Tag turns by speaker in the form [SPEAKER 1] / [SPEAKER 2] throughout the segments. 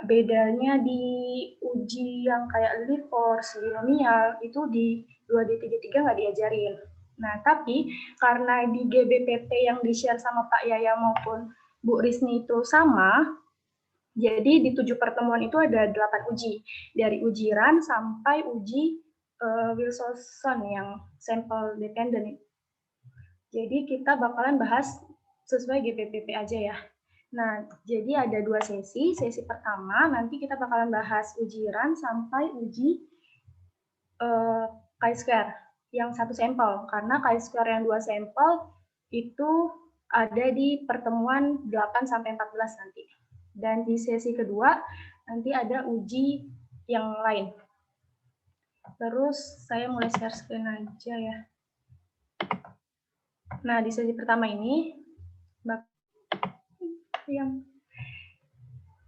[SPEAKER 1] Bedanya di uji yang kayak linear force, binomial, itu di 2D33 nggak diajarin. Nah, tapi karena di GBPT yang di-share sama Pak Yaya maupun Bu Risni itu sama, jadi di 7 pertemuan itu ada 8 uji. Dari uji RAN sampai uji Wilson yang sampel dependent. Jadi kita bakalan bahas sesuai GBPT aja ya. Nah, jadi ada 2 sesi. Sesi pertama nanti kita bakalan bahas uji RAN sampai uji chi-square yang 1 sampel. Karena chi-square yang 2 sampel itu ada di pertemuan 8 sampai 14 nanti. Dan di sesi kedua nanti ada uji yang lain. Terus saya mulai share screen aja ya. Nah, di sesi pertama ini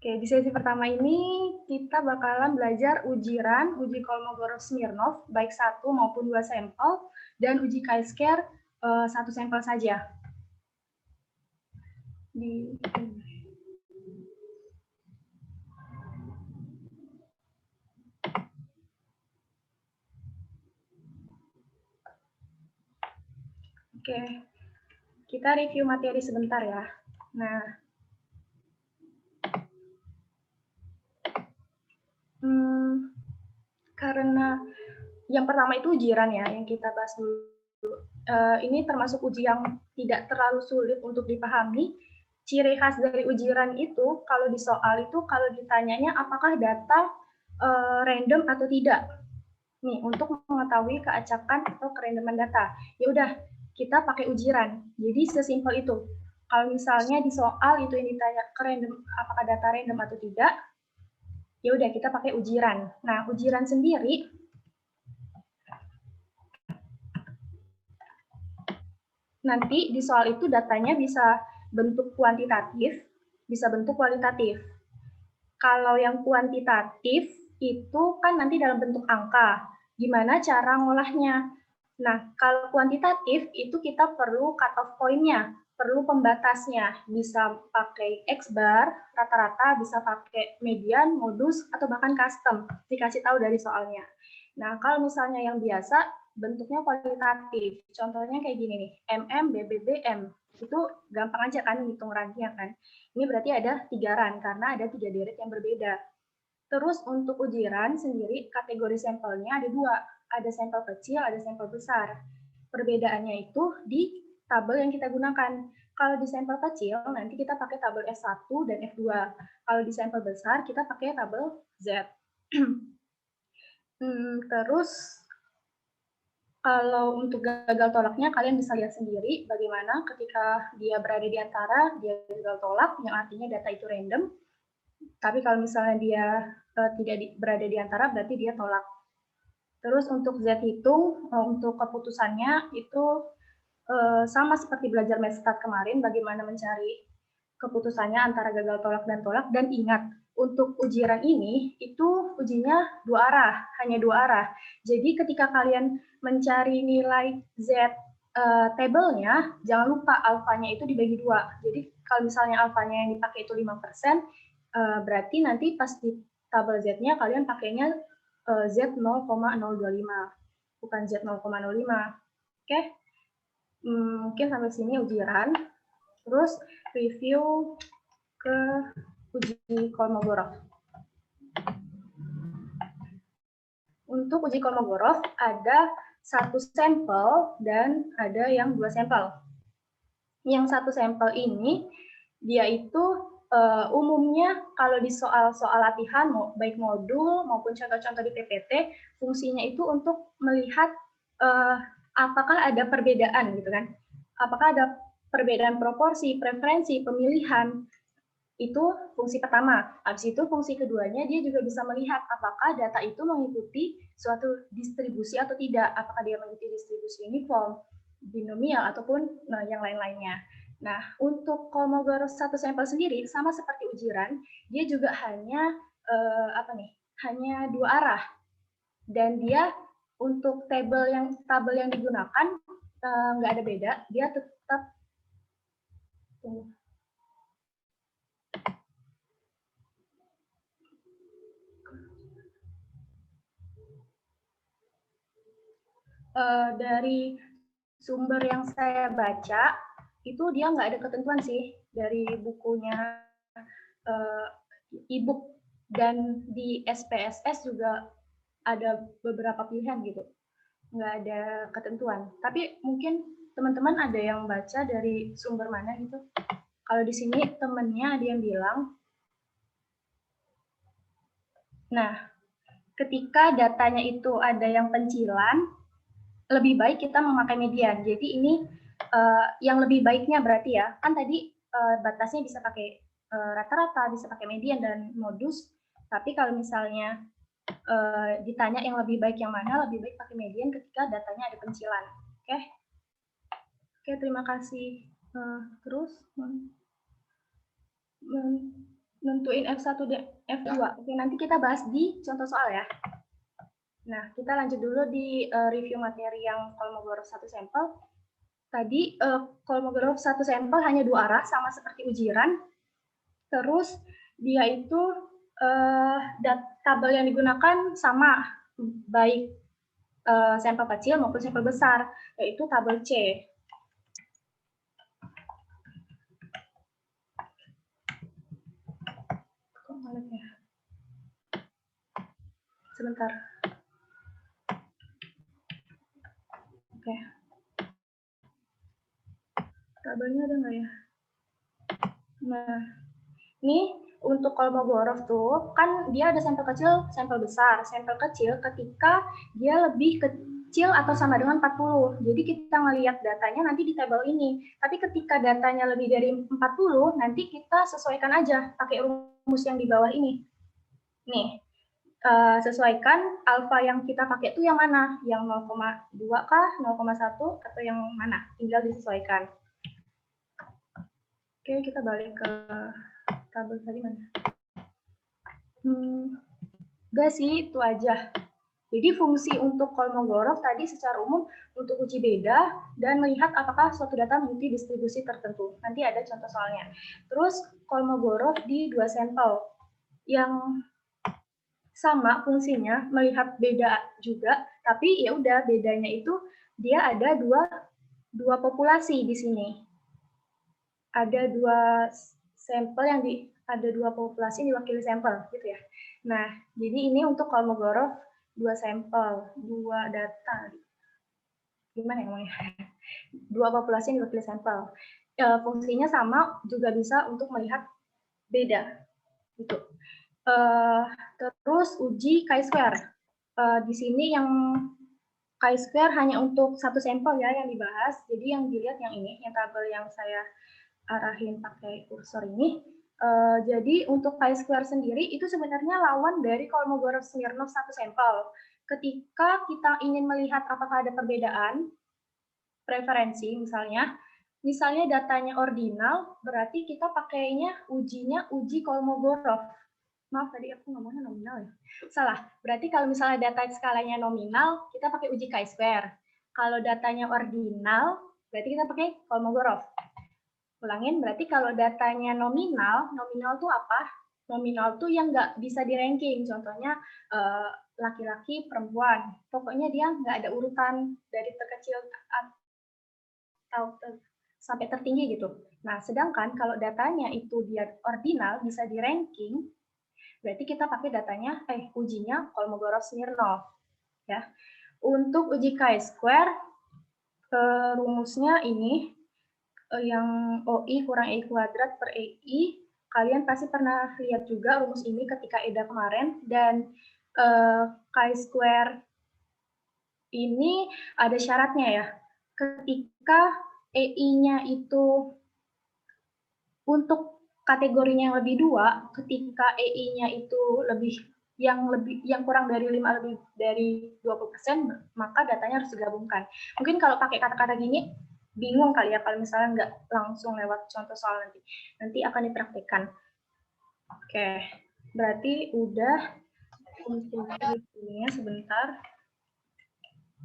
[SPEAKER 1] di sesi pertama ini kita bakalan belajar uji RAN, uji Kolmogorov-Smirnov, baik 1 maupun 2 sampel, dan uji chi-square 1 sampel saja. Oke, kita review materi sebentar ya. Nah, karena yang pertama itu uji RAN ya, yang kita bahas dulu. Ini termasuk uji yang tidak terlalu sulit untuk dipahami. Ciri khas dari uji RAN itu, kalau di soal itu, kalau ditanyanya apakah data random atau tidak. Nih, untuk mengetahui keacakan atau kerandoman data. Ya udah, kita pakai uji RAN. Jadi sesimpel itu. Kalau misalnya di soal itu yang ditanya apakah data random atau tidak, ya udah kita pakai uji RAN. Nah, uji RAN sendiri nanti di soal itu datanya bisa bentuk kuantitatif, bisa bentuk kualitatif. Kalau yang kuantitatif itu kan nanti dalam bentuk angka. Gimana cara ngolahnya? Nah, kalau kuantitatif itu kita perlu cut-off point-nya, perlu pembatasnya. Bisa pakai X-bar, rata-rata, bisa pakai median, modus, atau bahkan custom. Dikasih tahu dari soalnya. Nah, kalau misalnya yang biasa, bentuknya kualitatif. Contohnya kayak gini nih, MM, BBB, M. Itu gampang aja kan ngitung rannya kan. Ini berarti ada 3 RAN, karena ada 3 deret yang berbeda. Terus untuk uji RAN sendiri, kategori sampelnya ada 2. Ada sampel kecil, ada sampel besar. Perbedaannya itu di tabel yang kita gunakan. Kalau di sampel kecil, nanti kita pakai tabel S1 dan F2. Kalau di sampel besar, kita pakai tabel Z. Terus, kalau untuk gagal tolaknya, kalian bisa lihat sendiri bagaimana ketika dia berada di antara, dia gagal tolak, yang artinya data itu random. Tapi kalau misalnya dia tidak berada di antara, berarti dia tolak. Terus untuk Z hitung, untuk keputusannya itu sama seperti belajar Mestat kemarin, bagaimana mencari keputusannya antara gagal tolak dan tolak. Dan ingat, untuk uji RAN ini, itu ujinya 2 arah, hanya 2 arah. Jadi ketika kalian mencari nilai Z tabelnya, jangan lupa alfanya itu dibagi 2. Jadi kalau misalnya alfanya yang dipakai itu 5%, berarti nanti pas di tabel Z-nya kalian pakainya Z 0,025, bukan Z 0,05. Oke, mungkin sampai sini uji RAN. Terus review ke uji Kolmogorov. Untuk uji Kolmogorov ada 1 sampel dan ada yang 2 sampel. Yang 1 sampel ini dia itu umumnya kalau di soal-soal latihan, baik modul maupun contoh-contoh di PPT, fungsinya itu untuk melihat apakah ada perbedaan gitu kan. Apakah ada perbedaan proporsi, preferensi, pemilihan. Itu fungsi pertama. Habis itu fungsi keduanya dia juga bisa melihat apakah data itu mengikuti suatu distribusi atau tidak. Apakah dia mengikuti distribusi uniform, binomial, ataupun yang lain-lainnya. Nah, untuk Kolmogorov 1 sampel sendiri sama seperti uji RAN, dia juga hanya hanya 2 arah. Dan dia untuk tabel yang digunakan nggak ada beda, dia tetap Dari sumber yang saya baca, itu dia nggak ada ketentuan sih dari bukunya e-book, dan di SPSS juga ada beberapa pilihan gitu, nggak ada ketentuan. Tapi mungkin teman-teman ada yang baca dari sumber mana gitu. Kalau di sini temennya ada yang bilang, nah ketika datanya itu ada yang pencilan, lebih baik kita memakai median. Jadi ini yang lebih baiknya berarti ya, kan tadi batasnya bisa pakai rata-rata, bisa pakai median dan modus. Tapi kalau misalnya ditanya yang lebih baik yang mana, lebih baik pakai median ketika datanya ada pencilan. Oke, oke, terima kasih. Terus nentuin F1 dan F2. Oke, nanti kita bahas di contoh soal ya. Nah, kita lanjut dulu di review materi yang Kolmogorov 1 sampel. Tadi Kolmogorov 1 sampel hanya 2 arah, sama seperti ujiran. Terus dia itu tabel yang digunakan sama, baik sampel kecil maupun sampel besar, yaitu tabel C. Kok malet ya? Sebentar. Oke. Tabelnya ada nggak ya? Nah, ini untuk Kolmogorov tuh, kan dia ada sampel kecil, sampel besar. Sampel kecil ketika dia lebih kecil atau sama dengan 40. Jadi kita ngelihat datanya nanti di tabel ini. Tapi ketika datanya lebih dari 40, nanti kita sesuaikan aja pakai rumus yang di bawah ini. Nih, sesuaikan alfa yang kita pakai itu yang mana? Yang 0,2 kah, 0,1 atau yang mana? Tinggal disesuaikan. Oke, kita balik ke tabel tadi mana? Udah sih, itu aja. Jadi fungsi untuk Kolmogorov tadi secara umum untuk uji beda dan melihat apakah suatu data memiliki distribusi tertentu. Nanti ada contoh soalnya. Terus Kolmogorov di 2 sampel yang sama fungsinya, melihat beda juga, tapi ya udah bedanya itu dia ada dua populasi di sini. Ada 2 sampel yang ada 2 populasi diwakili sampel gitu ya. Nah, jadi ini untuk Kolmogorov 2 sampel, 2 data. Gimana ya ngomongnya? 2 populasi yang diwakili sampel. Fungsinya sama, juga bisa untuk melihat beda. Gitu. Terus uji chi-square. Di sini yang chi-square hanya untuk 1 sampel ya yang dibahas. Jadi yang dilihat yang ini, yang tabel yang saya arahin pakai kursor ini. Jadi untuk chi-square sendiri itu sebenarnya lawan dari Kolmogorov-Smirnov 1 sampel. Ketika kita ingin melihat apakah ada perbedaan preferensi misalnya datanya ordinal, berarti kita pakainya uji Kolmogorov. Maaf tadi aku ngomongnya nominal ya. Salah. Berarti kalau misalnya data skalanya nominal, kita pakai uji chi-square. Kalau datanya ordinal, berarti kita pakai Kolmogorov. Ulangin, berarti kalau datanya nominal tuh apa? Nominal tuh yang nggak bisa di ranking. Contohnya laki-laki, perempuan. Pokoknya dia nggak ada urutan dari terkecil atau sampai tertinggi gitu. Nah, sedangkan kalau datanya itu dia ordinal, bisa di ranking, berarti kita pakai datanya, ujinya Kolmogorov-Smirnov. Ya. Untuk uji chi-square, rumusnya ini, yang OI kurang EI kuadrat per EI, kalian pasti pernah lihat juga rumus ini ketika EDA kemarin, dan chi-square ini ada syaratnya ya. Ketika EI-nya itu untuk kategorinya yang lebih 2, ketika EI-nya itu yang kurang dari 5 lebih dari 20%, maka datanya harus digabungkan. Mungkin kalau pakai kata-kata gini bingung kali ya kalau misalnya nggak langsung lewat contoh soal nanti akan dipraktikkan. Oke, berarti udah untuk ini sebentar.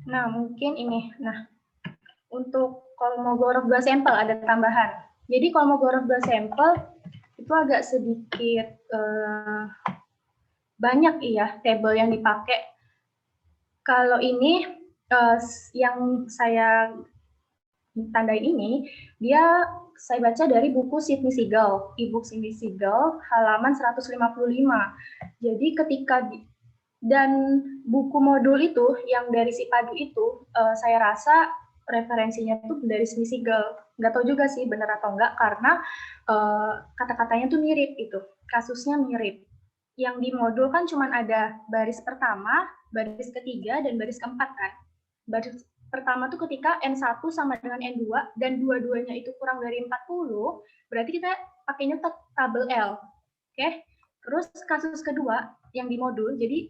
[SPEAKER 1] Nah, mungkin ini. Nah, untuk Kolmogorov 2 sampel ada tambahan. Jadi Kolmogorov 2 sampel itu agak sedikit banyak ya tabel yang dipakai. Kalau ini yang saya tandai ini, saya baca dari buku Sidney Siegel, e-book Sidney Siegel, halaman 155. Jadi dan buku modul itu, yang dari si Padu itu, saya rasa referensinya tuh dari Sidney Siegel. Nggak tahu juga sih benar atau enggak, karena kata-katanya tuh mirip itu, kasusnya mirip. Yang di modul kan cuma ada baris pertama, baris ketiga, dan baris keempat kan. Baris pertama tuh ketika N1 sama dengan N2 dan dua-duanya itu kurang dari 40, berarti kita pakainya tabel L. Oke. Terus kasus kedua yang di modul, jadi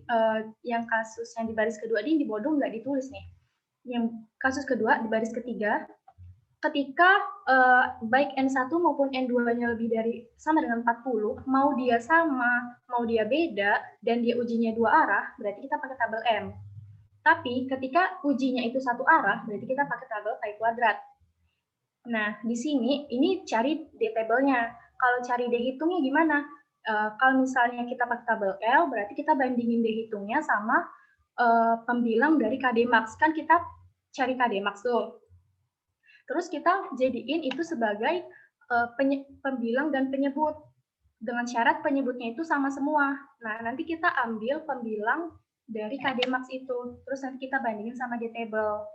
[SPEAKER 1] yang kasus yang di baris kedua ini di modul nggak ditulis nih. Yang kasus kedua di baris ketiga, ketika baik N1 maupun N2-nya lebih dari sama dengan 40, mau dia sama, mau dia beda, dan dia ujinya dua arah, berarti kita pakai tabel M. Tapi ketika ujinya itu satu arah, berarti kita pakai tabel pi kuadrat. Nah, di sini ini cari D-tabelnya. Kalau cari D-hitungnya gimana? Kalau misalnya kita pakai tabel L, berarti kita bandingin D-hitungnya sama pembilang dari KD Max. Kan kita cari KD Max tuh. Terus kita jadiin itu sebagai pembilang dan penyebut. Dengan syarat penyebutnya itu sama semua. Nah, nanti kita ambil pembilang dari KD Max itu. Terus nanti kita bandingin sama D-table.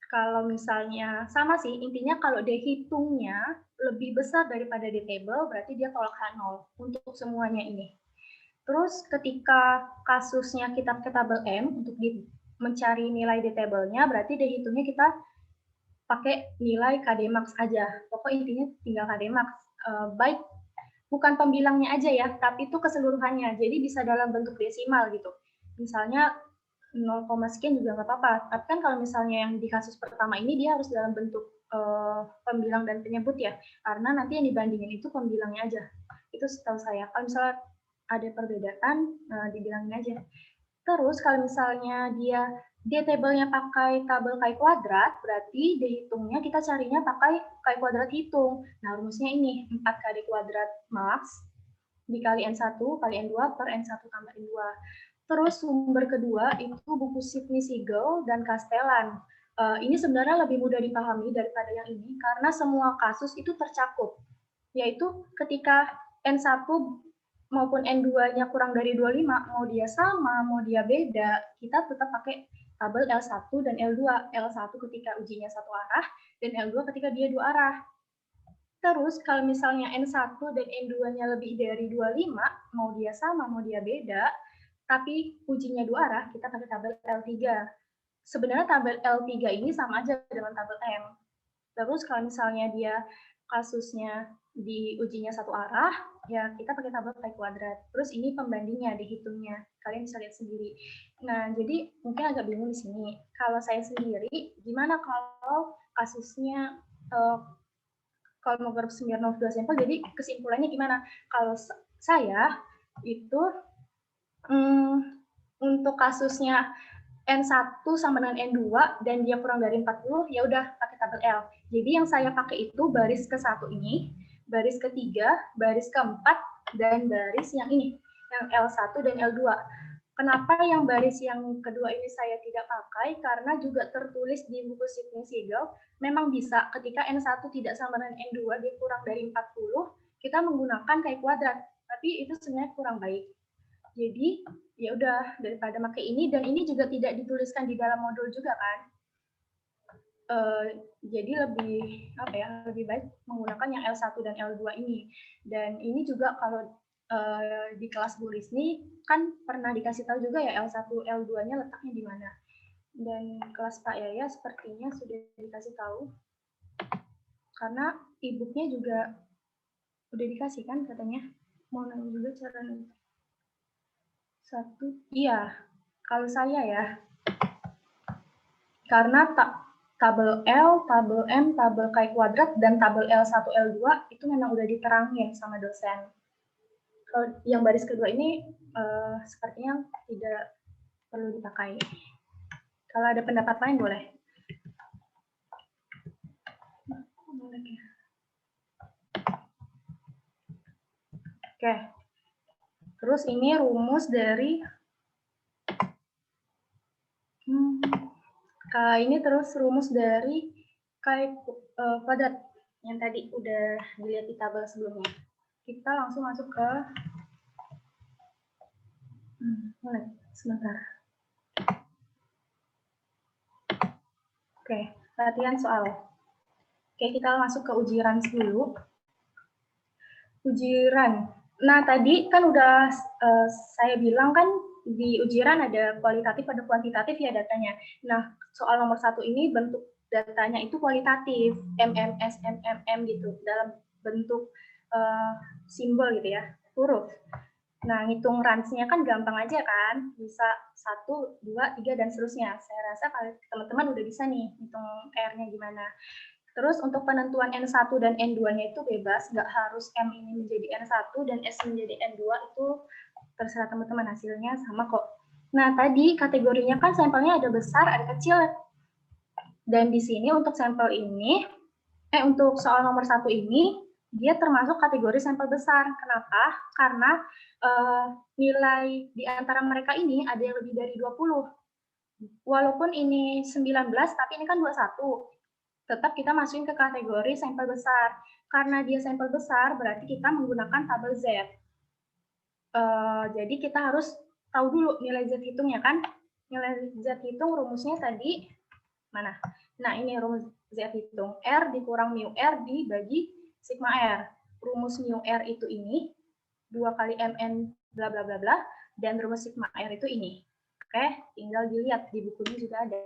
[SPEAKER 1] Kalau misalnya sama sih, intinya kalau D-hitungnya lebih besar daripada D-table, berarti dia tolak H0 untuk semuanya ini. Terus ketika kasusnya kita pakai tabel M untuk mencari nilai D-table-nya, berarti D-hitungnya kita pakai nilai KD Max aja. Pokok intinya tinggal KD Max. Baik, bukan pembilangnya aja ya, tapi itu keseluruhannya. Jadi bisa dalam bentuk desimal gitu. Misalnya 0, sekian juga nggak apa-apa. Tapi kan kalau misalnya yang di kasus pertama ini dia harus dalam bentuk pembilang dan penyebut ya. Karena nanti yang dibandingin itu pembilangnya aja. Itu setahu saya. Kalau misalnya ada perbedaan, dibilangin aja. Terus kalau misalnya dia D-table-nya pakai tabel Chi kuadrat, berarti D-hitungnya kita carinya pakai Chi kuadrat hitung. Nah, rumusnya ini, 4 kali kuadrat max dikali N1 kali N2 per N1 tambah N2. Terus sumber kedua itu buku Sidney Siegel dan Castellan. Ini sebenarnya lebih mudah dipahami daripada yang ini, karena semua kasus itu tercakup. Yaitu ketika N1 maupun N2-nya kurang dari 25, mau dia sama, mau dia beda, kita tetap pakai tabel L1 dan L2. L1 ketika ujinya satu arah, dan L2 ketika dia dua arah. Terus kalau misalnya N1 dan N2-nya lebih dari 25, mau dia sama, mau dia beda, tapi ujinya dua arah, kita pakai tabel L3. Sebenarnya tabel L3 ini sama aja dengan tabel M. Terus kalau misalnya dia kasusnya di ujinya satu arah, ya kita pakai tabel Chi kuadrat. Terus ini pembandingnya, dihitungnya. Kalian bisa lihat sendiri. Nah, jadi mungkin agak bingung di sini. Kalau saya sendiri, gimana kalau kasusnya kalau mau Smirnov 2 sampel, jadi kesimpulannya gimana? Kalau saya itu untuk kasusnya N1 sama dengan N2 dan dia kurang dari 40, ya udah pakai tabel L. Jadi yang saya pakai itu baris ke-1 ini, baris ketiga, baris keempat, dan baris yang ini, yang L1 dan L2. Kenapa yang baris yang kedua ini saya tidak pakai? Karena juga tertulis di buku Sidney Siegel, memang bisa ketika N1 tidak sama dengan N2, dia kurang dari 40, kita menggunakan Chi kuadrat. Tapi itu sebenarnya kurang baik. Jadi ya udah daripada pakai ini, dan ini juga tidak dituliskan di dalam modul juga kan. Jadi lebih baik menggunakan yang L1 dan L2 ini. Dan ini juga kalau di kelas Bu Risni kan pernah dikasih tahu juga ya L1 L2-nya letaknya di mana. Dan kelas Pak Yaya sepertinya sudah dikasih tahu. Karena e-booknya juga udah dikasih kan katanya. Mau nanya juga cara nanti. Iya, kalau saya ya, karena tabel L, tabel M, tabel Chi kuadrat, dan tabel L1, L2 itu memang udah diterangin sama dosen. Kalau yang baris kedua ini sepertinya tidak perlu dipakai. Kalau ada pendapat lain boleh. Oke. Terus ini rumus dari Ini terus rumus dari kuadrat yang tadi udah dilihat di tabel sebelumnya. Kita langsung masuk ke sebentar. Oke, latihan soal. Oke, kita masuk ke ujiran dulu. Ujiran. Nah, tadi kan udah saya bilang kan di ujiran ada kualitatif, ada kuantitatif ya datanya. Nah, soal nomor 1 ini bentuk datanya itu kualitatif, MMS, MMM gitu, dalam bentuk simbol gitu ya, huruf. Nah, ngitung range-nya kan gampang aja kan, bisa 1, 2, 3, dan seterusnya. Saya rasa teman-teman udah bisa nih hitung R-nya gimana. Terus untuk penentuan N1 dan N2-nya itu bebas, nggak harus M ini menjadi N1 dan S menjadi N2, itu terserah teman-teman, hasilnya sama kok. Nah, tadi kategorinya kan sampelnya ada besar, ada kecil. Dan di sini untuk sampel ini, untuk soal nomor 1 ini, dia termasuk kategori sampel besar. Kenapa? Karena nilai di antara mereka ini ada yang lebih dari 20. Walaupun ini 19, tapi ini kan 21. Tetap kita masukin ke kategori sampel besar. Karena dia sampel besar, berarti kita menggunakan tabel Z. Jadi kita harus tahu dulu nilai Z hitungnya kan. Nilai Z hitung rumusnya tadi mana? Nah, ini rumus Z hitung. R dikurang mu R dibagi sigma R. Rumus mu R itu ini, 2 kali Mn bla bla bla bla, dan rumus sigma R itu ini. Oke, tinggal dilihat di bukunya juga ada.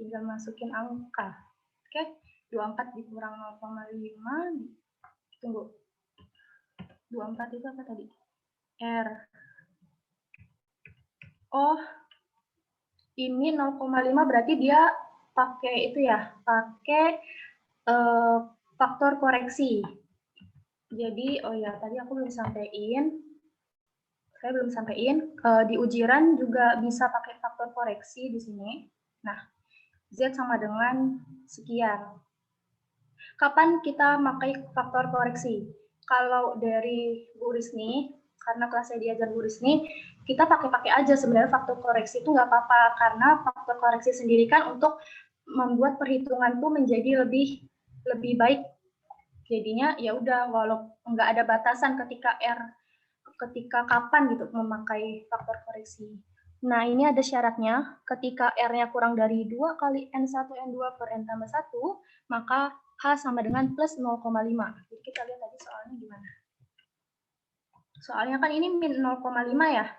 [SPEAKER 1] Tinggal masukin angka. Oke, 24 dikurang 0,5, tunggu. 24 itu apa tadi? R. Oh, ini 0,5 berarti dia pakai itu ya, pakai faktor koreksi. Jadi, oh ya, tadi aku belum sampaikan. Saya belum sampaikan, di ujiran juga bisa pakai faktor koreksi di sini. Nah, Z sama dengan sekian. Kapan kita pakai faktor koreksi? Kalau dari Bu Risni, karena kelasnya diajar Bu Risni, kita pakai aja sebenarnya faktor koreksi itu nggak apa-apa, karena faktor koreksi sendiri kan untuk membuat perhitungan tuh menjadi lebih baik. Jadinya ya udah, walau nggak ada batasan ketika kapan gitu memakai faktor koreksi. Nah, ini ada syaratnya, ketika R-nya kurang dari 2 kali N1 N2 per N tambah 1, maka H sama dengan plus 0,5. Jadi kita lihat tadi soalnya gimana. Soalnya kan ini min 0,5 ya,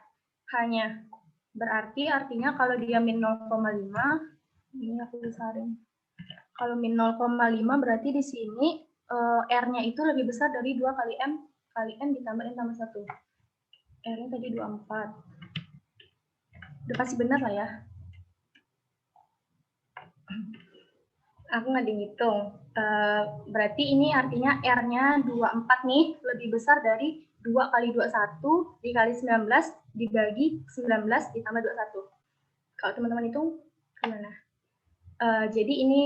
[SPEAKER 1] hanya. Berarti artinya kalau dia min 0,5, ini aku besarin. Kalau min 0,5 berarti di sini R-nya itu lebih besar dari 2 kali M ditambah N tambah 1. R-nya tadi 24. Udah pasti benar lah ya. Aku nggak dihitung. Berarti ini artinya R-nya 24 nih, lebih besar dari 2 kali 21 dikali 19 dibagi 19 ditambah 21. Kalau teman-teman hitung, gimana? Jadi ini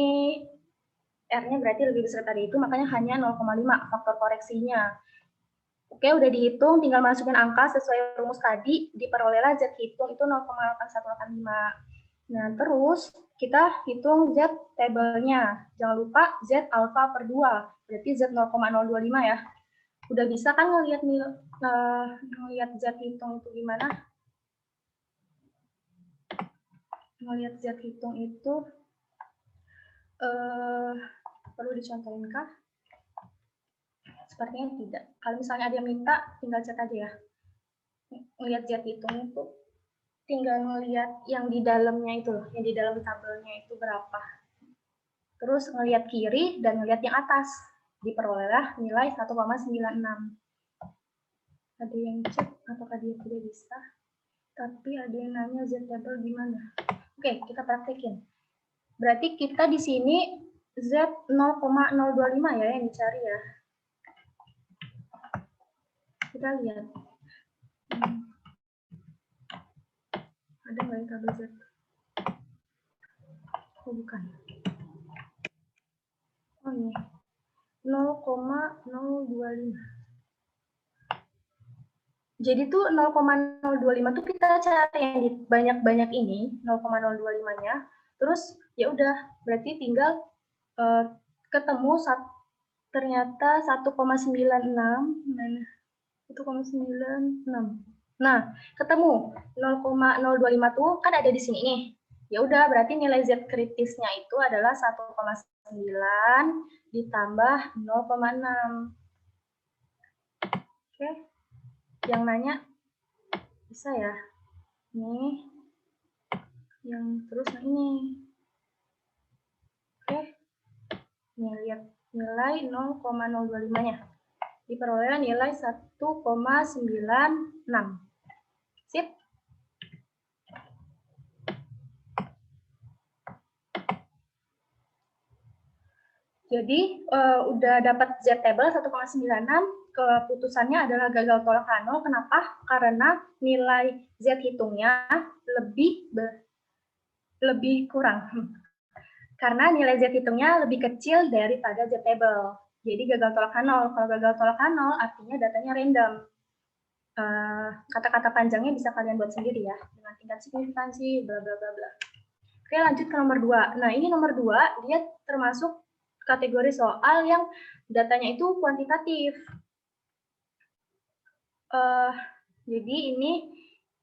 [SPEAKER 1] R-nya berarti lebih besar dari itu, makanya hanya 0,5 faktor koreksinya. Oke, udah dihitung, tinggal masukin angka sesuai rumus tadi, diperolehlah Z hitung itu 0,8185. Nah, terus kita hitung Z tabelnya. Jangan lupa Z alfa per 2, berarti Z 0,025 ya. Udah bisa kan ngelihat Z hitung itu gimana? Ngelihat Z hitung itu perlu dicontohin kah? Sepertinya tidak. Kalau misalnya ada yang minta, tinggal cek aja ya. Ngelihat Z hitung itu tinggal ngelihat yang di dalamnya itu, yang di dalam tabelnya itu berapa. Terus ngelihat kiri dan ngelihat yang atas, diperolehlah nilai 1,96. Ada yang cek apakah dia tidak bisa, tapi ada yang nanya Z table gimana. Oke, kita praktekin. Berarti kita di sini Z 0,025 ya yang dicari ya. Kita lihat. Ada nggak yang tabel Z? Oh, bukan. Oh, ini 0,025. Jadi tuh 0,025 tuh kita cari yang di banyak-banyak ini, 0,025-nya. Terus ya udah, berarti tinggal ketemu ternyata 1,96. Mana? 1,96. Nah, ketemu 0,025 tuh kan ada di sini nih. Ya udah, berarti nilai Z kritisnya itu adalah 1,9 ditambah 0,6. Oke. Yang nanya bisa ya? Nih. Yang terus yang ini. Oke. Nih, lihat nilai 0,025-nya. Diperoleh nilai 1,96. Sip. Jadi udah dapat Z table 1,96, keputusannya adalah gagal tolak H0. Kenapa? Karena nilai Z hitungnya lebih kurang. Karena nilai Z hitungnya lebih kecil daripada Z table. Jadi gagal tolak H0. Kalau gagal tolak H0 artinya datanya random. Kata-kata panjangnya bisa kalian buat sendiri ya, dengan tingkat signifikansi, bla bla bla bla. Oke, lanjut ke nomor 2. Nah, ini nomor 2, dia termasuk kategori soal yang datanya itu kuantitatif. Jadi ini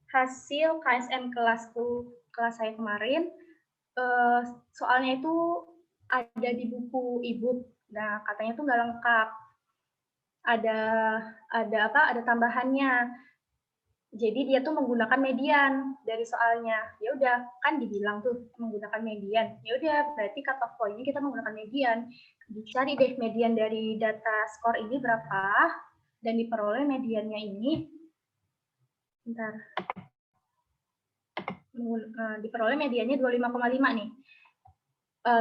[SPEAKER 1] hasil KSM kelas saya kemarin. Soalnya itu ada di buku e-book. Nah, katanya tuh nggak lengkap. Ada tambahannya. Jadi dia tuh menggunakan median dari soalnya. Ya udah, kan dibilang tuh menggunakan median. Ya udah, berarti cut off point-nya kita menggunakan median. Dicari deh median dari data skor ini berapa, dan diperoleh mediannya ini. Bentar. Diperoleh mediannya 25,5 nih.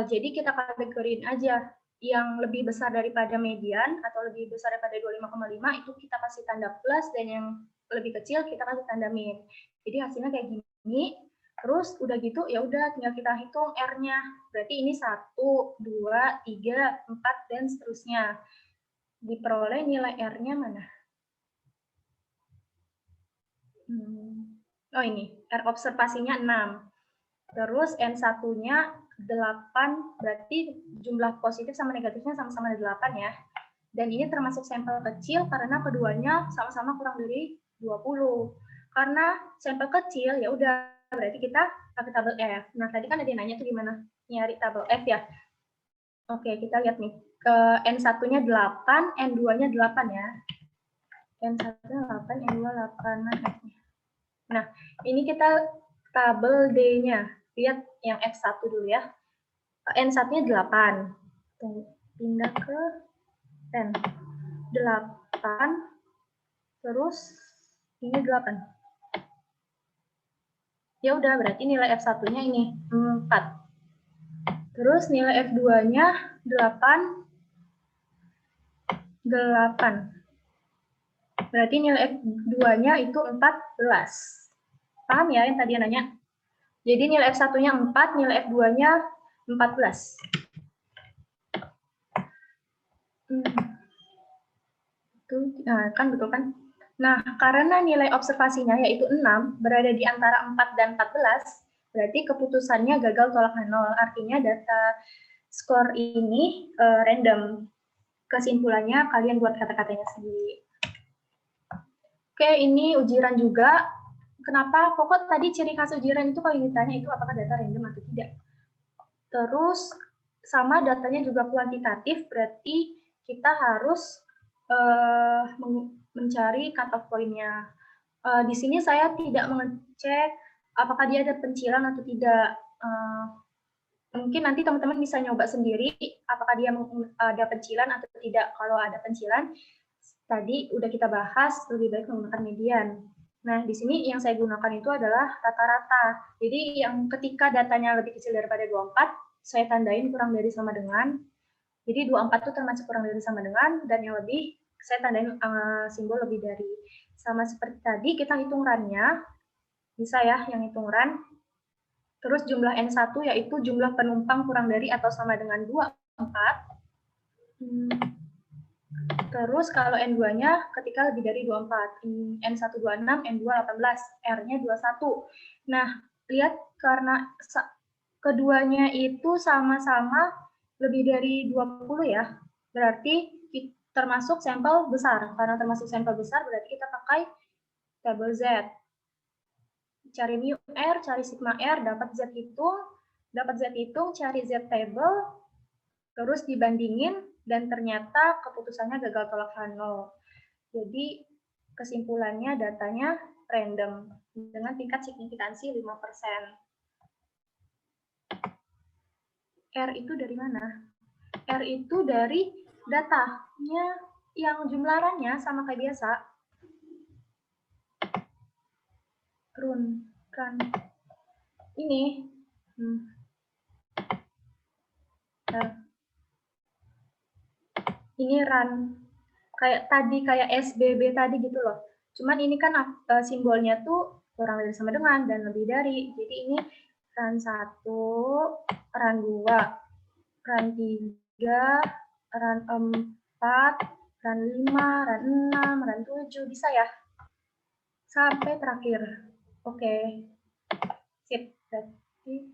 [SPEAKER 1] Jadi kita kategoriin aja yang lebih besar daripada median atau lebih besar daripada 25,5 itu kita kasih tanda plus, dan yang lebih kecil kita kasih tanda min. Jadi hasilnya kayak gini. Terus udah gitu ya udah tinggal kita hitung R-nya. Berarti ini 1, 2, 3, 4 dan seterusnya. Diperoleh nilai R-nya mana? Oh ini, R observasinya 6. Terus N1-nya 8, berarti jumlah positif sama negatifnya sama-sama 8 ya. Dan ini termasuk sampel kecil karena keduanya sama-sama kurang dari 20. Karena sampel kecil ya udah berarti kita pakai tabel F. Nah, tadi kan ada yang nanya tuh gimana nyari tabel F ya. Oke, kita lihat nih. N1-nya 8, N2-nya 8 ya. N1-nya 8, N2 8. Nah, ini kita tabel D-nya. Lihat yang F1 dulu ya. N1-nya 8. Pindah ke N. 8. Terus ini 8. Ya udah, berarti nilai F1-nya ini 4. Terus nilai F2-nya 8. Berarti nilai F2-nya itu 14. Paham ya yang tadi nanya? Jadi nilai F1-nya 4, nilai F2-nya 14. Nah, kan betul kan? Nah, karena nilai observasinya yaitu 6, berada di antara 4 dan 14, berarti keputusannya gagal tolak H0. Artinya data skor ini random. Kesimpulannya kalian buat kata-katanya sendiri. Oke, ini ujiran juga. Kenapa? Pokok tadi ciri khas ujiran itu kalau ditanya itu apakah data random atau tidak. Terus sama datanya juga kuantitatif, berarti kita harus mencari cut-off point-nya. Di sini saya tidak mengecek apakah dia ada pencilan atau tidak. Mungkin nanti teman-teman bisa nyoba sendiri apakah dia ada pencilan atau tidak. Kalau ada pencilan, tadi udah kita bahas lebih baik menggunakan median. Nah, di sini yang saya gunakan itu adalah rata-rata. Jadi yang ketika datanya lebih kecil daripada 24, saya tandain kurang dari sama dengan. Jadi 24 itu termasuk kurang dari sama dengan, dan yang lebih saya tandain simbol lebih dari. Sama seperti tadi, kita hitung RAN-nya. Bisa ya yang hitung RAN. Terus jumlah N1 yaitu jumlah penumpang kurang dari atau sama dengan 24. Terus kalau N2-nya ketika lebih dari 24. N1 26, N2 18, R-nya 21. Nah, lihat karena keduanya itu sama-sama lebih dari 20 ya. Berarti termasuk sampel besar. Karena termasuk sampel besar berarti kita pakai tabel Z. Cari mu R, cari sigma R, dapat Z hitung, cari Z table, terus dibandingin, dan ternyata keputusannya gagal tolak Hano. Jadi kesimpulannya datanya random dengan tingkat signifikansi 5%. R itu dari mana? R itu dari datanya yang jumlah rannya sama kayak biasa. Run. Ini. Ini run. Kayak tadi, kayak SBB tadi gitu loh. Cuman ini kan simbolnya tuh kurang dari sama dengan dan lebih dari. Jadi ini run 1, run 2, run 3, run 4, run 5, run 6, run 7. Bisa ya? Sampai terakhir. Oke. Sip. Berarti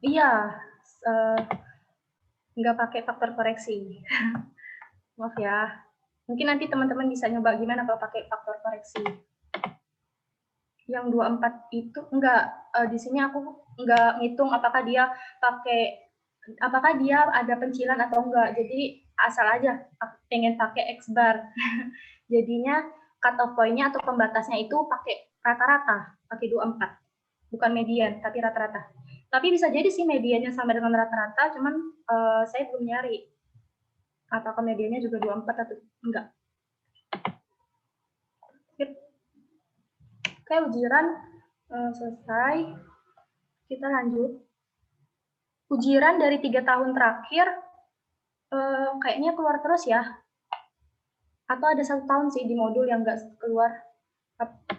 [SPEAKER 1] iya. Nggak pakai faktor koreksi. Maaf ya. Mungkin nanti teman-teman bisa nyoba gimana kalau pakai faktor koreksi. Yang 24 itu enggak, di sini aku enggak ngitung apakah dia ada pencilan atau enggak. Jadi asal aja pengen pakai X bar. Jadinya cut off point-nya atau pembatasnya itu pakai rata-rata, pakai 24. Bukan median, tapi rata-rata. Tapi bisa jadi sih mediannya sama dengan rata-rata, cuman saya belum nyari. Apakah mediannya juga 24 atau enggak. Oke, ujian selesai. Kita lanjut. Ujian dari 3 tahun terakhir kayaknya keluar terus ya. Atau ada 1 tahun sih di modul yang nggak keluar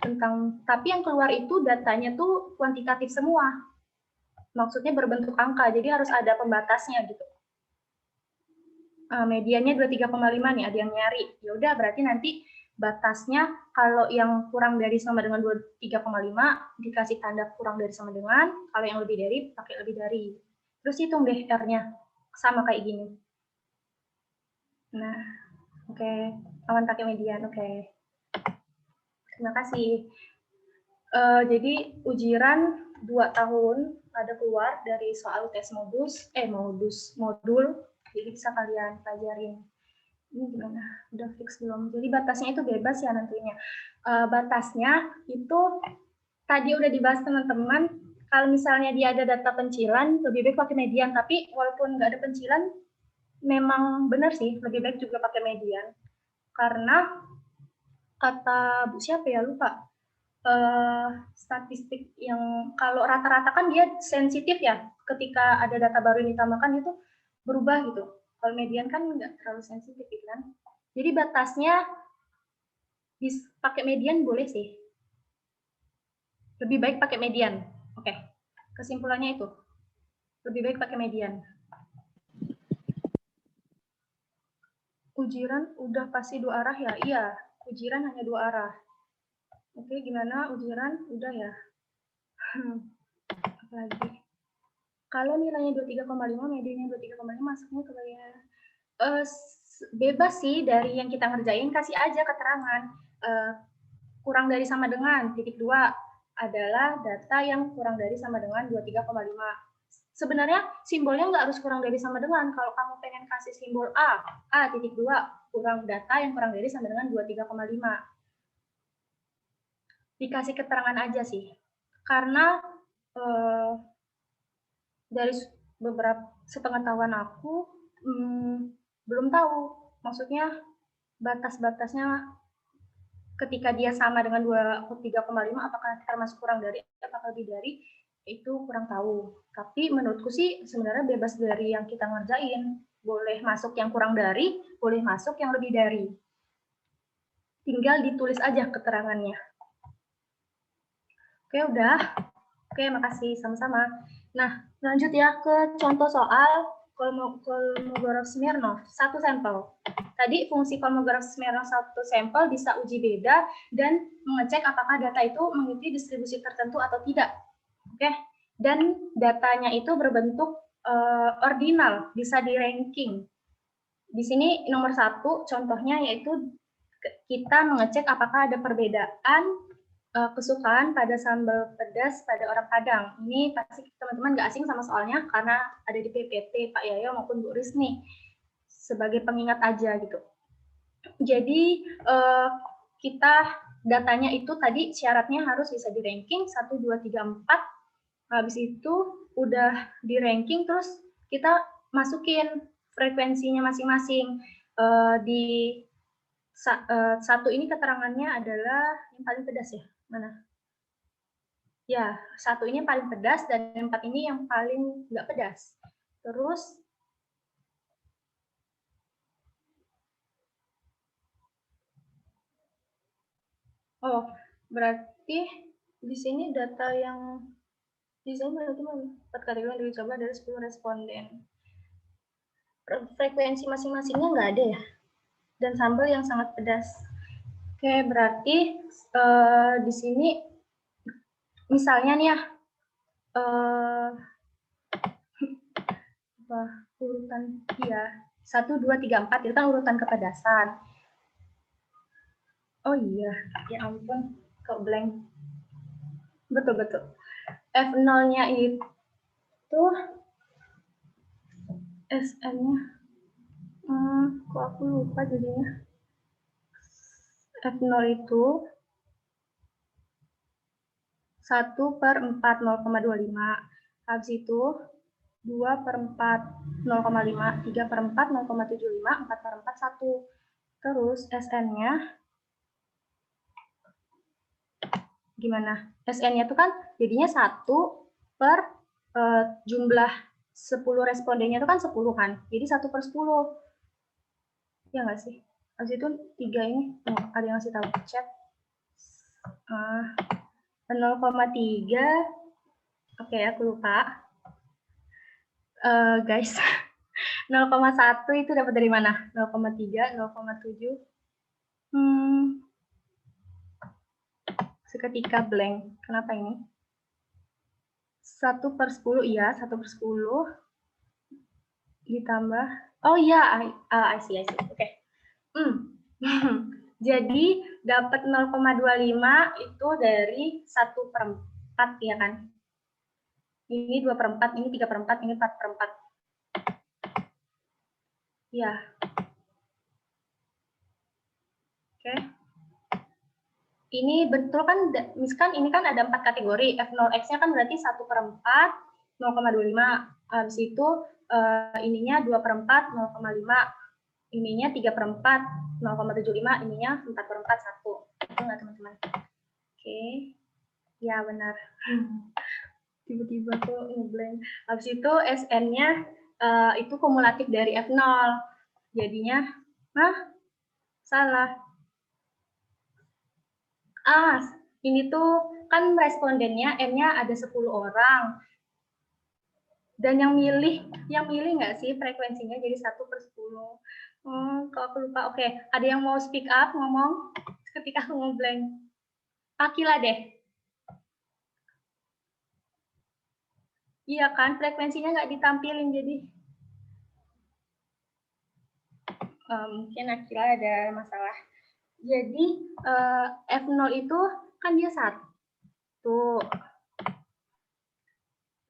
[SPEAKER 1] tentang, tapi yang keluar itu datanya tuh kuantitatif semua. Maksudnya berbentuk angka, jadi harus ada pembatasnya gitu. Mediannya 23,5 nih, ada yang nyari. Ya udah, berarti nanti batasnya kalau yang kurang dari sama dengan 23,5 dikasih tanda kurang dari sama dengan, kalau yang lebih dari pakai lebih dari. Terus hitung deh R-nya sama kayak gini. Nah, oke, aman pakai median, oke. Terima kasih. Jadi ujian 2 tahun ada keluar dari soal tes modul, jadi bisa kalian pelajarin. Ini gimana? Udah fix belum? Jadi batasnya itu bebas ya nantinya. Batasnya itu tadi udah dibahas teman-teman. Kalau misalnya dia ada data pencilan, lebih baik pakai median. Tapi walaupun nggak ada pencilan, memang benar sih, lebih baik juga pakai median. Karena kata siapa ya, lupa. Statistik yang kalau rata-rata kan dia sensitif ya. Ketika ada data baru yang ditambahkan itu berubah gitu. Kalau median kan nggak terlalu sensitif gitu kan. Jadi batasnya pakai median boleh sih. Lebih baik pakai median. Oke. Kesimpulannya itu. Lebih baik pakai median. Ujian udah pasti 2 arah ya? Iya, ujian hanya 2 arah. Oke, gimana ujian? Udah ya. Apalagi? Kalau nilainya 23,5, mediannya 23,5, masuknya ke bagian bebas sih dari yang kita ngerjain, kasih aja keterangan. Kurang dari sama dengan, titik 2 adalah data yang kurang dari sama dengan 23,5. Sebenarnya simbolnya nggak harus kurang dari sama dengan. Kalau kamu pengen kasih simbol A titik 2, kurang data yang kurang dari sama dengan 23,5. Dikasih keterangan aja sih. Karena dari beberapa sepengetahuan aku belum tahu, maksudnya batas-batasnya ketika dia sama dengan 23,5 apakah termasuk kurang dari, apakah lebih dari, itu kurang tahu. Tapi menurutku sih sebenarnya bebas dari yang kita ngerjain, boleh masuk yang kurang dari, boleh masuk yang lebih dari. Tinggal ditulis aja keterangannya. Oke, udah. Oke, makasih sama-sama. Nah, lanjut ya ke contoh soal Kolmogorov-Smirnov, 1 sampel. Tadi fungsi Kolmogorov-Smirnov 1 sampel bisa uji beda dan mengecek apakah data itu mengikuti distribusi tertentu atau tidak. Oke, dan datanya itu berbentuk ordinal, bisa di ranking. Di sini nomor 1 contohnya yaitu kita mengecek apakah ada perbedaan kesukaan pada sambal pedas pada orang Padang. Ini pasti teman-teman nggak asing sama soalnya karena ada di PPT Pak Yayo maupun Bu Risni sebagai pengingat aja gitu. Jadi kita datanya itu tadi syaratnya harus bisa di ranking 1, 2, 3, 4. Habis itu udah di ranking terus kita masukin frekuensinya masing-masing. Di satu ini keterangannya adalah yang paling pedas ya, mana? Ya, 1 ini yang paling pedas dan 4 ini yang paling nggak pedas. Terus berarti di sini data yang di sini berarti 4 kategori yang dicoba dari 10 responden. Frekuensi masing-masingnya nggak ada ya? Dan sambal yang sangat pedas. Oke, berarti di sini misalnya nih ya, urutan ya 1, 2, 3, 4 itu kan urutan kepedasan. Oh iya, ya ampun, kok blank. Betul. F0-nya itu SN-nya. Kok aku lupa jadinya. F0 itu 1/4 0,25. Habis itu 2/4 0,5, 3/4 0,75, 4/4 1. Terus SN-nya gimana? SN-nya itu kan jadinya 1 per jumlah 10 respondennya itu kan 10 kan. Jadi 1/10. Ya nggak sih? Habis itu 3 ini, ada yang ngasih tahu chat. 0,3. Oke, aku lupa. Guys, 0,1 itu dapat dari mana? 0,3, 0,7. Seketika blank. Kenapa ini? 1/10, iya, 1/10 ditambah. Oh iya, I see. Oke. Jadi dapat 0,25 itu dari 1/4 ya kan? Ini 2/4, ini 3/4, ini 4/4. Ya. Oke. Ini betul kan, misalkan ini kan ada 4 kategori. F0X-nya kan berarti 1/4, 0,25. Habis itu ininya 2/4, 0,5. Ininya 3/4, 0,75. Ininya 4/4, 1. Itu nggak teman-teman? Oke. Ya, benar. Tiba-tiba tuh ngeblank. Habis itu SN-nya itu kumulatif dari F0. Jadinya, salah. Ini tuh kan respondennya M-nya ada 10 orang. Dan yang milih nggak sih frekuensinya jadi 1/10. Kalau aku lupa. Oke, ada yang mau speak up ngomong ketika aku ngeblank? Akila deh. Iya kan, frekuensinya nggak ditampilin jadi. Mungkin Akila ada masalah. Jadi F0 itu kan dia 1.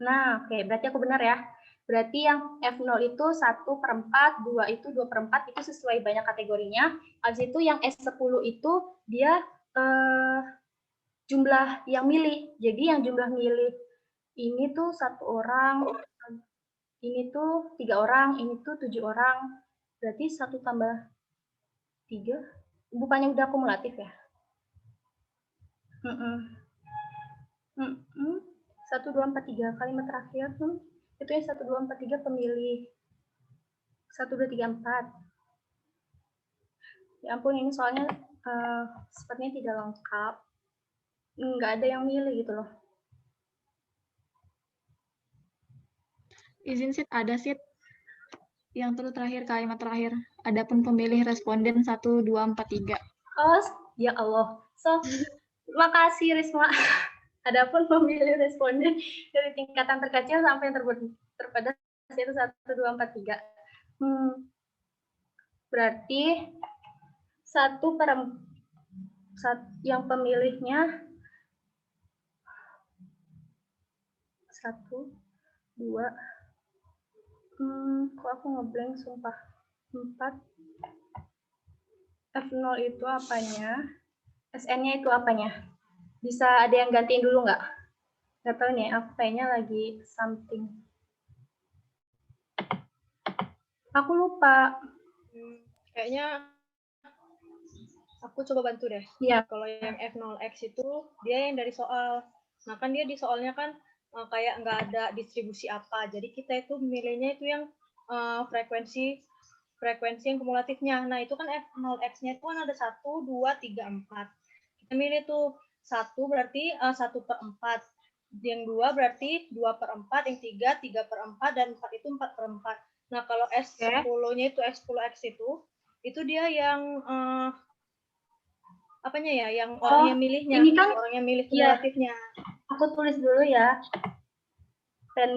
[SPEAKER 1] Nah, oke, berarti aku benar ya. Berarti yang F0 itu 1/4, 2 itu 2/4, itu sesuai banyak kategorinya. Habis itu yang S10 itu dia jumlah yang milih. Jadi yang jumlah milih ini tuh 1 orang, ini tuh 3 orang, ini tuh 7 orang. Berarti 1 tambah 3, bukannya udah kumulatif ya? 1, 2, 4, 3 kalimat terakhir itu yang 1, 2, 4, 3 pemilih. 1, 2, 3, 4. Ya ampun, ini soalnya sepertinya tidak lengkap. Nggak ada yang milih gitu loh.
[SPEAKER 2] Izin Sit, ada Sit. Yang terakhir, kalimat terakhir. Adapun pemilih responden 1, 2, 4, 3.
[SPEAKER 1] Oh, ya Allah. So, makasih Risma. Adapun memilih responden dari tingkatan terkecil sampai yang terpedas yaitu 1, 2, 4, 3. Berarti 1/4 yang pemilihnya 1, 2, kok aku ngeblank sumpah. 4. F0 itu apanya? SN-nya itu apanya? Bisa ada yang gantiin dulu nggak? Nggak tahu nih, aku kayaknya lagi something. Aku lupa.
[SPEAKER 3] Kayaknya aku coba bantu deh.
[SPEAKER 1] Iya.
[SPEAKER 3] Kalau yang F0X itu dia yang dari soal. Nah kan dia di soalnya kan kayak nggak ada distribusi apa. Jadi kita itu memilihnya itu yang frekuensi yang kumulatifnya. Nah itu kan F0X-nya itu kan ada 1, 2, 3, 4. Kita milih tuh 1 berarti 1/4. Yang 2 berarti 2/4. Yang 3, 3/4. Dan 4 itu 4/4. Nah kalau S10-nya itu S10X itu dia yang apanya ya, yang orang yang milihnya,
[SPEAKER 1] ini kan,
[SPEAKER 3] orang yang milih kumulatifnya.
[SPEAKER 1] Ya, aku tulis dulu ya. Pen.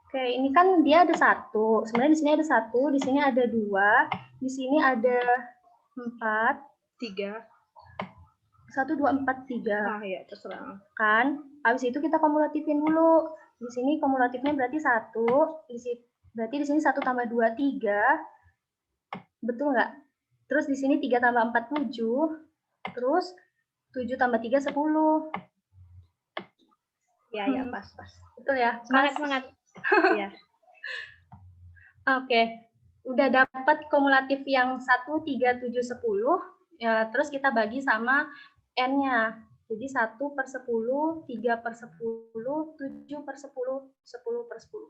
[SPEAKER 1] Oke, ini kan dia ada 1. Sebenarnya di sini ada 1, di sini ada 2, di sini ada 4,
[SPEAKER 3] 3.
[SPEAKER 1] 1, 2, 4, 3.
[SPEAKER 3] Ah ya, terserah.
[SPEAKER 1] Kan, habis itu kita kumulatifin dulu. Di sini kumulatifnya berarti 1, berarti di sini 1 tambah 2, 3. Betul nggak? Terus di sini 3 tambah 4, 7. Terus 7 tambah 3, 10.
[SPEAKER 3] Ya, pas.
[SPEAKER 1] Betul ya?
[SPEAKER 3] Semangat. Ya.
[SPEAKER 1] Oke. Udah dapat kumulatif yang 1, 3, 7, 10. Ya, terus kita bagi sama N-nya. Jadi 1/10, 3/10, 7/10, 10/10.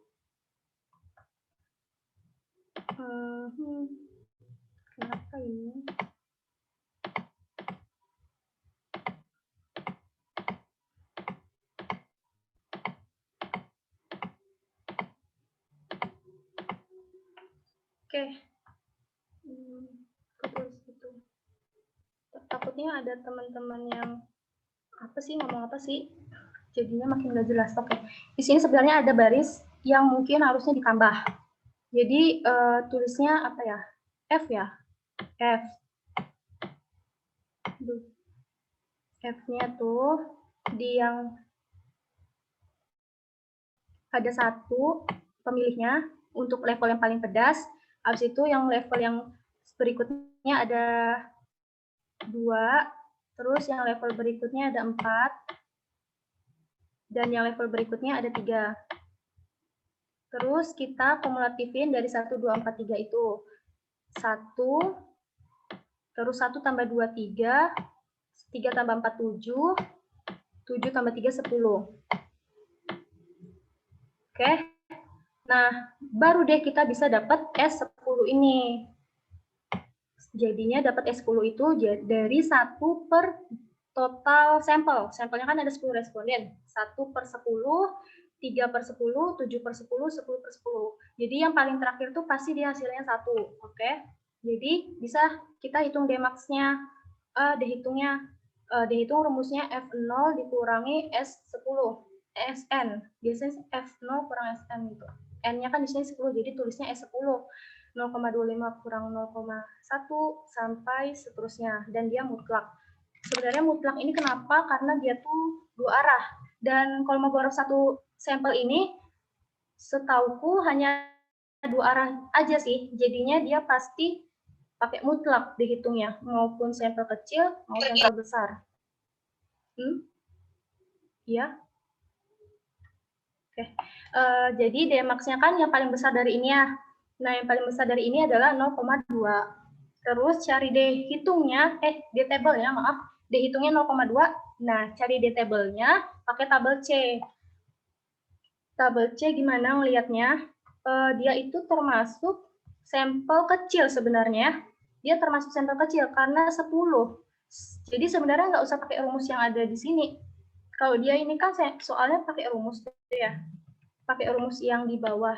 [SPEAKER 1] Kenapa ini? Oke. Takutnya ada teman-teman yang ngomong apa sih? Jadinya makin gak jelas. Oke. Di sini sebenarnya ada baris yang mungkin harusnya ditambah. Jadi tulisnya apa ya? F ya? F. F-nya tuh di yang ada 1 pemilihnya untuk level yang paling pedas. Habis itu yang level yang berikutnya ada 2, terus yang level berikutnya ada 4, dan yang level berikutnya ada 3. Terus kita kumulatifin dari 1, 2, 4, 3 itu. 1, terus 1 tambah 2, 3, 3 tambah 4, 7, 7 tambah 3, 10. Oke. Nah, baru deh kita bisa dapat S10 ini. Jadinya dapat S10 itu dari 1 per total sampel. Sampelnya kan ada 10 responden. 1/10, 3/10, 7/10, 10/10. Jadi yang paling terakhir tuh pasti dia hasilnya 1. Oke. Jadi bisa kita hitung Dmax-nya. Dihitung rumusnya F0 dikurangi S10. SN. Biasanya F0 kurang SN gitu. N-nya kan di sini 10, jadi tulisnya S10. 0,25 kurang 0,1 sampai seterusnya, dan dia mutlak. Sebenarnya mutlak ini kenapa? Karena dia tuh 2 arah. Dan kolmogorov 1 sampel ini setauku hanya 2 arah aja sih. Jadinya dia pasti pakai mutlak dihitungnya, maupun sampel kecil maupun sampel besar. Iya. Oke. Jadi Dmax-nya kan yang paling besar dari ini ya. Nah, yang paling besar dari ini adalah 0,2. Terus cari D-table-nya, maaf. D-hitungnya 0,2. Nah, cari D-table-nya pakai tabel C. Tabel C gimana ngelihatnya? Dia itu termasuk sampel kecil sebenarnya. Dia termasuk sampel kecil karena 10. Jadi sebenarnya nggak usah pakai rumus yang ada di sini. Kalau dia ini kan soalnya pakai rumus ya. Pakai rumus yang di bawah.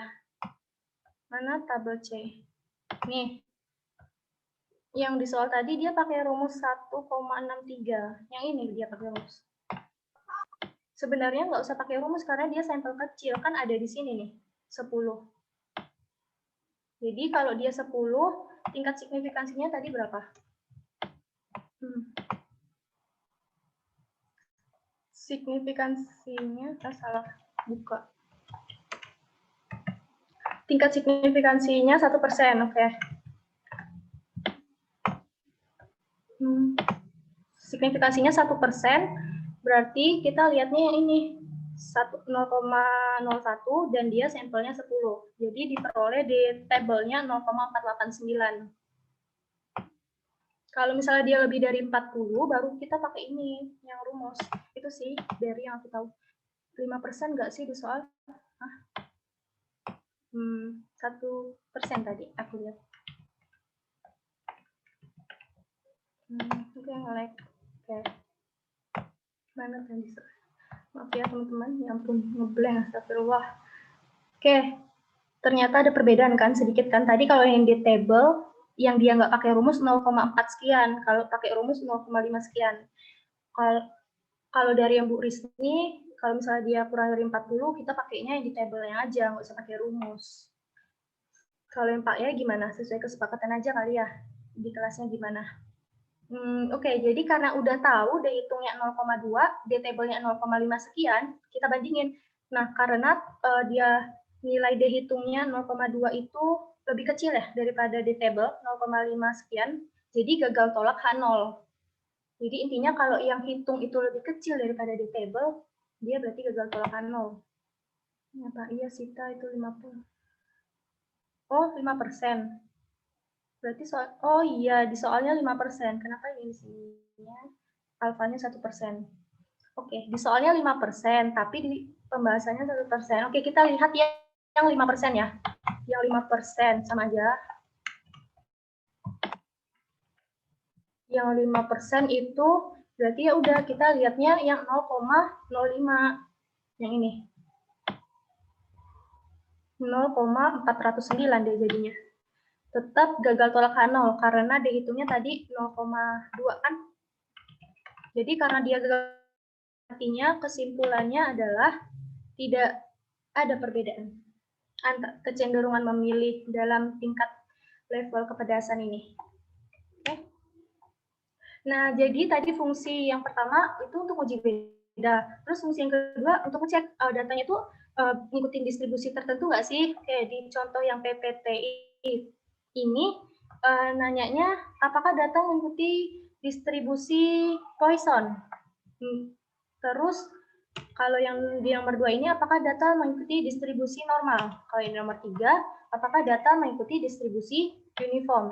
[SPEAKER 1] Mana tabel C? Nih. Yang di soal tadi dia pakai rumus 1,63. Yang ini dia pakai rumus. Sebenarnya nggak usah pakai rumus karena dia sampel kecil, kan ada di sini nih, 10. Jadi kalau dia 10, tingkat signifikansinya tadi berapa? Signifikansinya, salah buka. Tingkat signifikansinya 1%, oke. Signifikansinya 1%, berarti kita lihatnya yang ini 0,01 dan dia sampelnya 10. Jadi diperoleh di tabelnya 0,489. Kalau misalnya dia lebih dari 40, baru kita pakai ini, yang rumus. Itu sih dari yang aku tahu. 5% nggak sih di soal? 1% tadi aku lihat. Oke, nge-lag. Oke. Mana tadi? Maaf ya teman-teman, ya ampun, ngeblank, astagfirullah. Oke, ternyata ada perbedaan kan, sedikit kan. Tadi kalau yang di table, yang dia nggak pakai rumus 0,4 sekian, kalau pakai rumus 0,5 sekian. Kalau dari yang Bu Risni, kalau misalnya dia kurang dari 40, kita pakainya yang di table-nya aja, nggak usah pakai rumus. Kalau yang Pak ya gimana? Sesuai kesepakatan aja kali ya, di kelasnya gimana? Oke, jadi karena udah tahu D hitungnya 0,2, D table-nya 0,5 sekian, kita bandingin. Nah, karena dia nilai D hitungnya 0,2 itu lebih kecil ya daripada D table 0,5 sekian, jadi gagal tolak H0. Jadi intinya kalau yang hitung itu lebih kecil daripada D table, dia berarti gagal tolak H0. Apa iya Sita itu 50? Oh, 5%. Berarti oh iya, di soalnya 5%. Kenapa ini sininya alfanya 1%? Oke, di soalnya 5%, tapi di pembahasannya 1%. Oke, kita lihat ya yang 5% ya. Yang 5% sama aja. Yang 5% itu berarti ya udah kita lihatnya yang 0,05. Yang ini. 0,409 deh jadinya. Tetap gagal tolak H0 karena dihitungnya tadi 0,2 kan. Jadi karena dia gagal, artinya kesimpulannya adalah tidak ada perbedaan antara kecenderungan memilih dalam tingkat level kepedasan ini. Oke. Nah, jadi tadi fungsi yang pertama itu untuk uji beda. Terus fungsi yang kedua untuk ngecek datanya itu ngikutin distribusi tertentu nggak sih? Kayak di contoh yang PPTI ini nanyanya apakah data mengikuti distribusi Poisson? Terus kalau yang di nomor 2 ini apakah data mengikuti distribusi normal? Kalau yang di nomor 3, apakah data mengikuti distribusi uniform?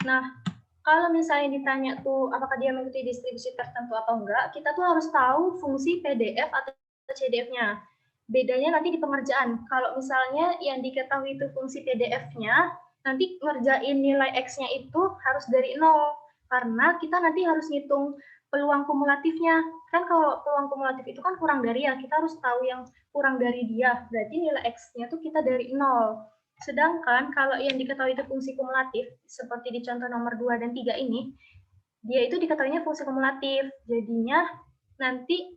[SPEAKER 1] Nah, kalau misalnya ditanya tuh apakah dia mengikuti distribusi tertentu atau enggak, kita tuh harus tahu fungsi PDF atau CDF-nya. Bedanya nanti di pengerjaan. Kalau misalnya yang diketahui itu fungsi PDF-nya, nanti ngerjain nilai X-nya itu harus dari 0. Karena kita nanti harus ngitung peluang kumulatifnya. Kan kalau peluang kumulatif itu kan kurang dari ya, kita harus tahu yang kurang dari dia. Berarti nilai X-nya tuh kita dari 0. Sedangkan kalau yang diketahui itu fungsi kumulatif, seperti di contoh nomor 2 dan 3 ini, dia itu diketahuinya fungsi kumulatif. Jadinya nanti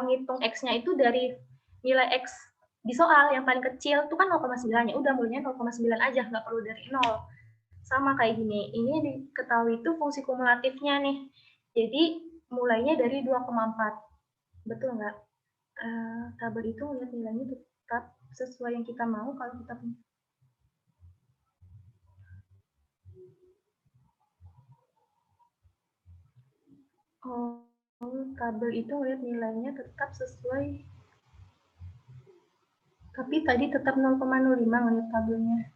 [SPEAKER 1] ngitung X-nya itu dari nilai X di soal yang paling kecil itu kan 0,9, ya udah mulainya 0,9 aja, nggak perlu dari 0. Sama kayak gini, ini diketahui itu fungsi kumulatifnya nih. Jadi mulainya dari 2,4. Betul nggak? Tabel itu lihat nilainya tetap sesuai yang kita mau kalau kita punya. Oh, tabel itu lihat nilainya tetap sesuai. Tapi tadi tetap 0,05 ngeliat tabelnya.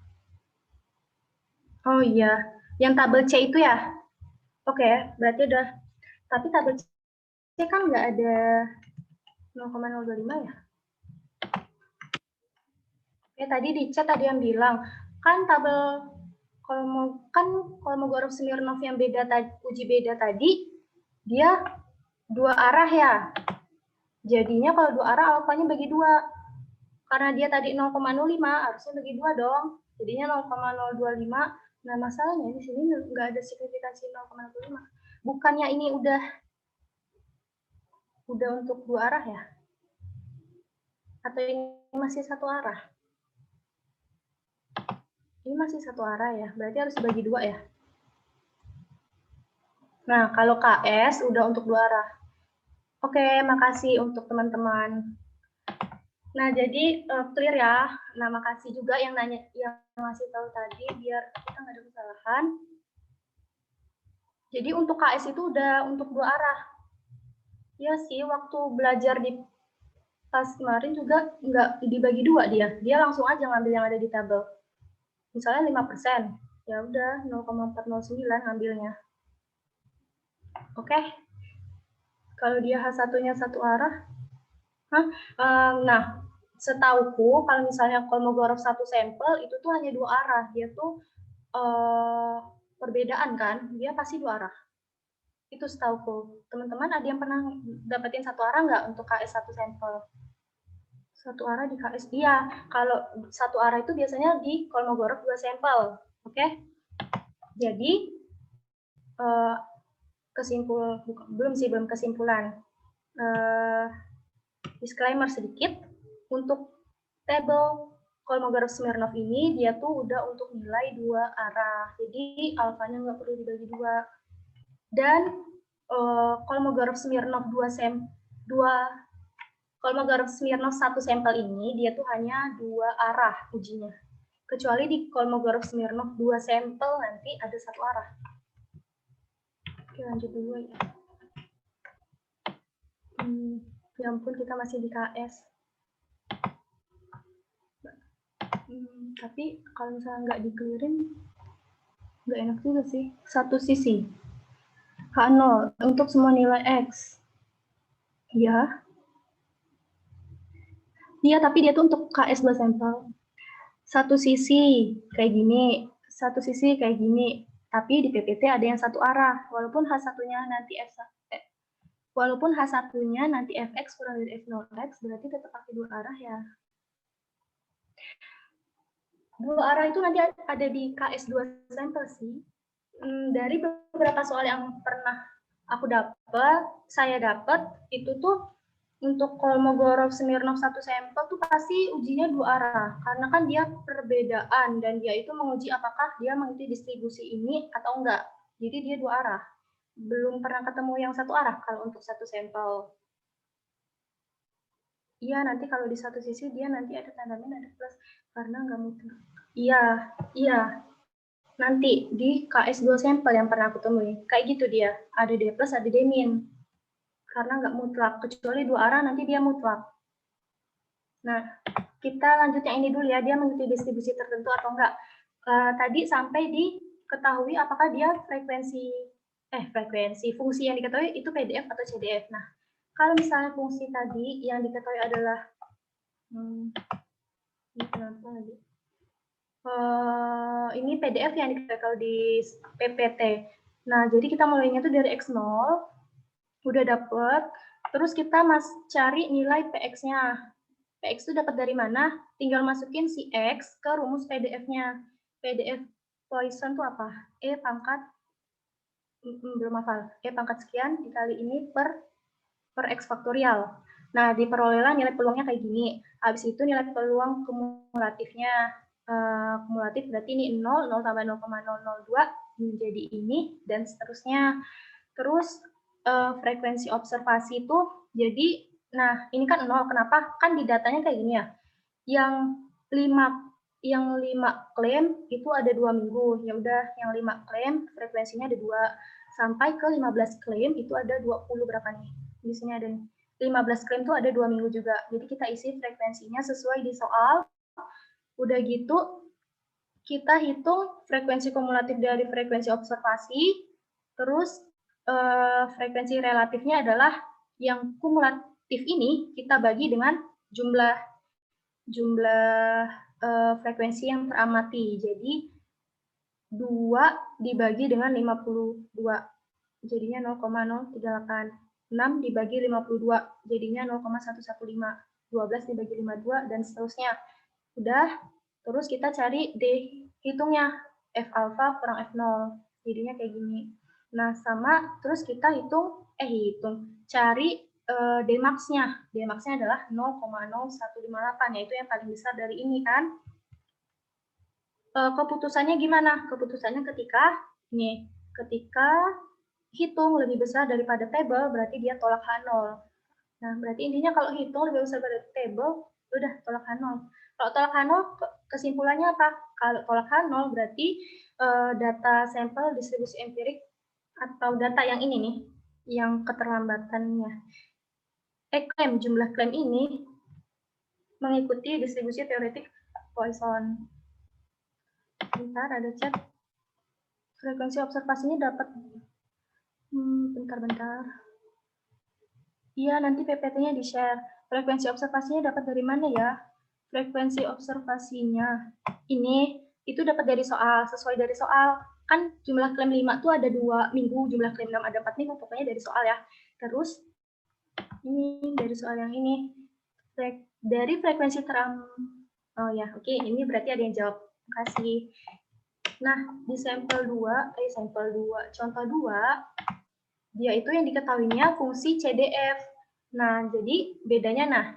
[SPEAKER 1] Oh iya, yang tabel C itu ya? Oke, berarti udah. Tapi tabel C kan nggak ada 0,025 ya? Tadi di chat ada yang bilang, kan tabel kalau mau Gorov Smirnov yang beda uji beda tadi, dia 2 arah ya. Jadinya kalau 2 arah alfanya bagi 2. Karena dia tadi 0,05, harusnya bagi 2 dong. Jadinya 0,025. Nah, masalahnya di sini nggak ada signifikansi 0,05. Bukannya ini udah untuk 2 arah ya? Atau ini masih satu arah? Ini masih satu arah ya, berarti harus dibagi dua ya. Nah, kalau KS udah untuk dua arah. Oke, makasih untuk teman-teman. Nah, jadi clear ya. Nah, makasih juga yang nanya, yang ngasih tahu tadi, biar kita nggak ada kesalahan. Jadi untuk KS itu udah untuk dua arah. Ya sih, waktu belajar di pas kemarin juga nggak dibagi dua dia. Dia langsung aja ngambil yang ada di tabel. Misalnya 5%, ya udah 0,409 ngambilnya. Oke. Kalau dia H1-nya satu arah, nah, setauku kalau misalnya Kolmogorov satu sampel itu tuh hanya dua arah. Dia tuh perbedaan kan, dia pasti dua arah. Itu setauku. Teman-teman ada yang pernah dapetin satu arah nggak untuk KS satu sampel? Satu arah di KS, iya. Kalau satu arah itu biasanya di Kolmogorov dua sampel. Oke? Jadi, belum kesimpulan. Disclaimer sedikit, untuk tabel Kolmogorov-Smirnov ini dia tuh udah untuk nilai dua arah, jadi alfanya nggak perlu dibagi dua. Dan Kolmogorov-Smirnov Kolmogorov-Smirnov satu sampel ini dia tuh hanya dua arah ujinya, kecuali di Kolmogorov-Smirnov dua sampel nanti ada satu arah. Oke, lanjut dulu ya. Ya ampun, kita masih di KS. Tapi kalau misalnya nggak di-clearin, nggak enak juga sih. Satu sisi. H0 untuk semua nilai X. Ya. Iya, tapi dia tuh untuk KS 2 sampel. Satu sisi kayak gini, satu sisi kayak gini. Tapi di PPT ada yang satu arah. Walaupun H1-nya nanti Fx kurang dari F0x, berarti tetap pakai dua arah ya. Dua arah itu nanti ada di KS 2 sampel sih. Dari beberapa soal yang pernah saya dapat, itu tuh untuk Kolmogorov-Smirnov satu sampel tuh pasti ujinya dua arah. Karena kan dia perbedaan, dan dia itu menguji apakah dia mengikuti distribusi ini atau enggak. Jadi dia dua arah. Belum pernah ketemu yang satu arah kalau untuk satu sampel. Iya, nanti kalau di satu sisi dia nanti ada tanda min, ada plus, karena nggak mutlak. Iya. Nanti di KS 2 sampel yang pernah aku temui. Kayak gitu dia, ada D plus, ada D min. Karena nggak mutlak, kecuali dua arah nanti dia mutlak. Nah, kita lanjut yang ini dulu ya, dia mengikuti distribusi tertentu atau enggak. Tadi sampai diketahui apakah dia fungsi yang diketahui itu PDF atau CDF. Nah, kalau misalnya fungsi tadi yang diketahui adalah ini PDF yang diketahui kalau di PPT. Nah, jadi kita mulainya tuh dari X0, udah dapet, terus kita cari nilai PX-nya. PX itu dapat dari mana? Tinggal masukin si X ke rumus PDF-nya. PDF Poisson itu apa? E pangkat, belum hafal, E pangkat sekian dikali ini per X faktorial. Nah, diperolehlah nilai peluangnya kayak gini. Habis itu nilai peluang kumulatifnya. Kumulatif berarti ini 0 tambah 0,002 menjadi ini, dan seterusnya. Terus frekuensi observasi itu jadi, nah ini kan 0, kenapa? Kan di datanya kayak gini ya. Yang 5 klaim itu ada 2 minggu. Ya udah, yang 5 klaim frekuensinya ada 2. Sampai ke 15 klaim itu ada 20 berapa nih? Di sini ada nih. 15 klaim itu ada 2 minggu juga. Jadi kita isi frekuensinya sesuai di soal. Udah gitu, kita hitung frekuensi kumulatif dari frekuensi observasi, terus frekuensi relatifnya adalah yang kumulatif ini kita bagi dengan jumlah frekuensi yang teramati. Jadi 2 dibagi dengan 52, jadinya 0,038. 6 dibagi 52, jadinya 0,115. 12 dibagi 52, dan seterusnya. Udah, terus kita cari D hitungnya, F alpha kurang F0, jadinya kayak gini. Nah, sama terus kita cari Dmax-nya. Dmax-nya adalah 0,0158, yaitu yang paling besar dari ini kan. Keputusannya gimana? Keputusannya ketika hitung lebih besar daripada table, berarti dia tolak H0. Nah, berarti intinya kalau hitung lebih besar dari table, udah tolak H0. Kalau tolak H0, kesimpulannya apa? Kalau tolak H0 berarti data sampel distribusi empirik atau data yang ini nih, yang keterlambatannya. Jumlah klaim ini mengikuti distribusi teoretik Poisson. Bentar, ada chat. Frekuensi observasinya dapat. Bentar. Iya, nanti PPT-nya di-share. Frekuensi observasinya dapat dari mana ya? Frekuensi observasinya ini itu dapat dari soal, sesuai dari soal. Kan jumlah klaim 5 tuh ada 2 minggu, jumlah klaim 6 ada 4 minggu, pokoknya dari soal ya. Terus ini dari soal yang ini. Dari frekuensi oh ya, oke, ini berarti ada yang jawab. Makasih. Nah, di sampel 2, contoh 2, dia itu yang diketahuinya fungsi CDF. Nah, jadi bedanya,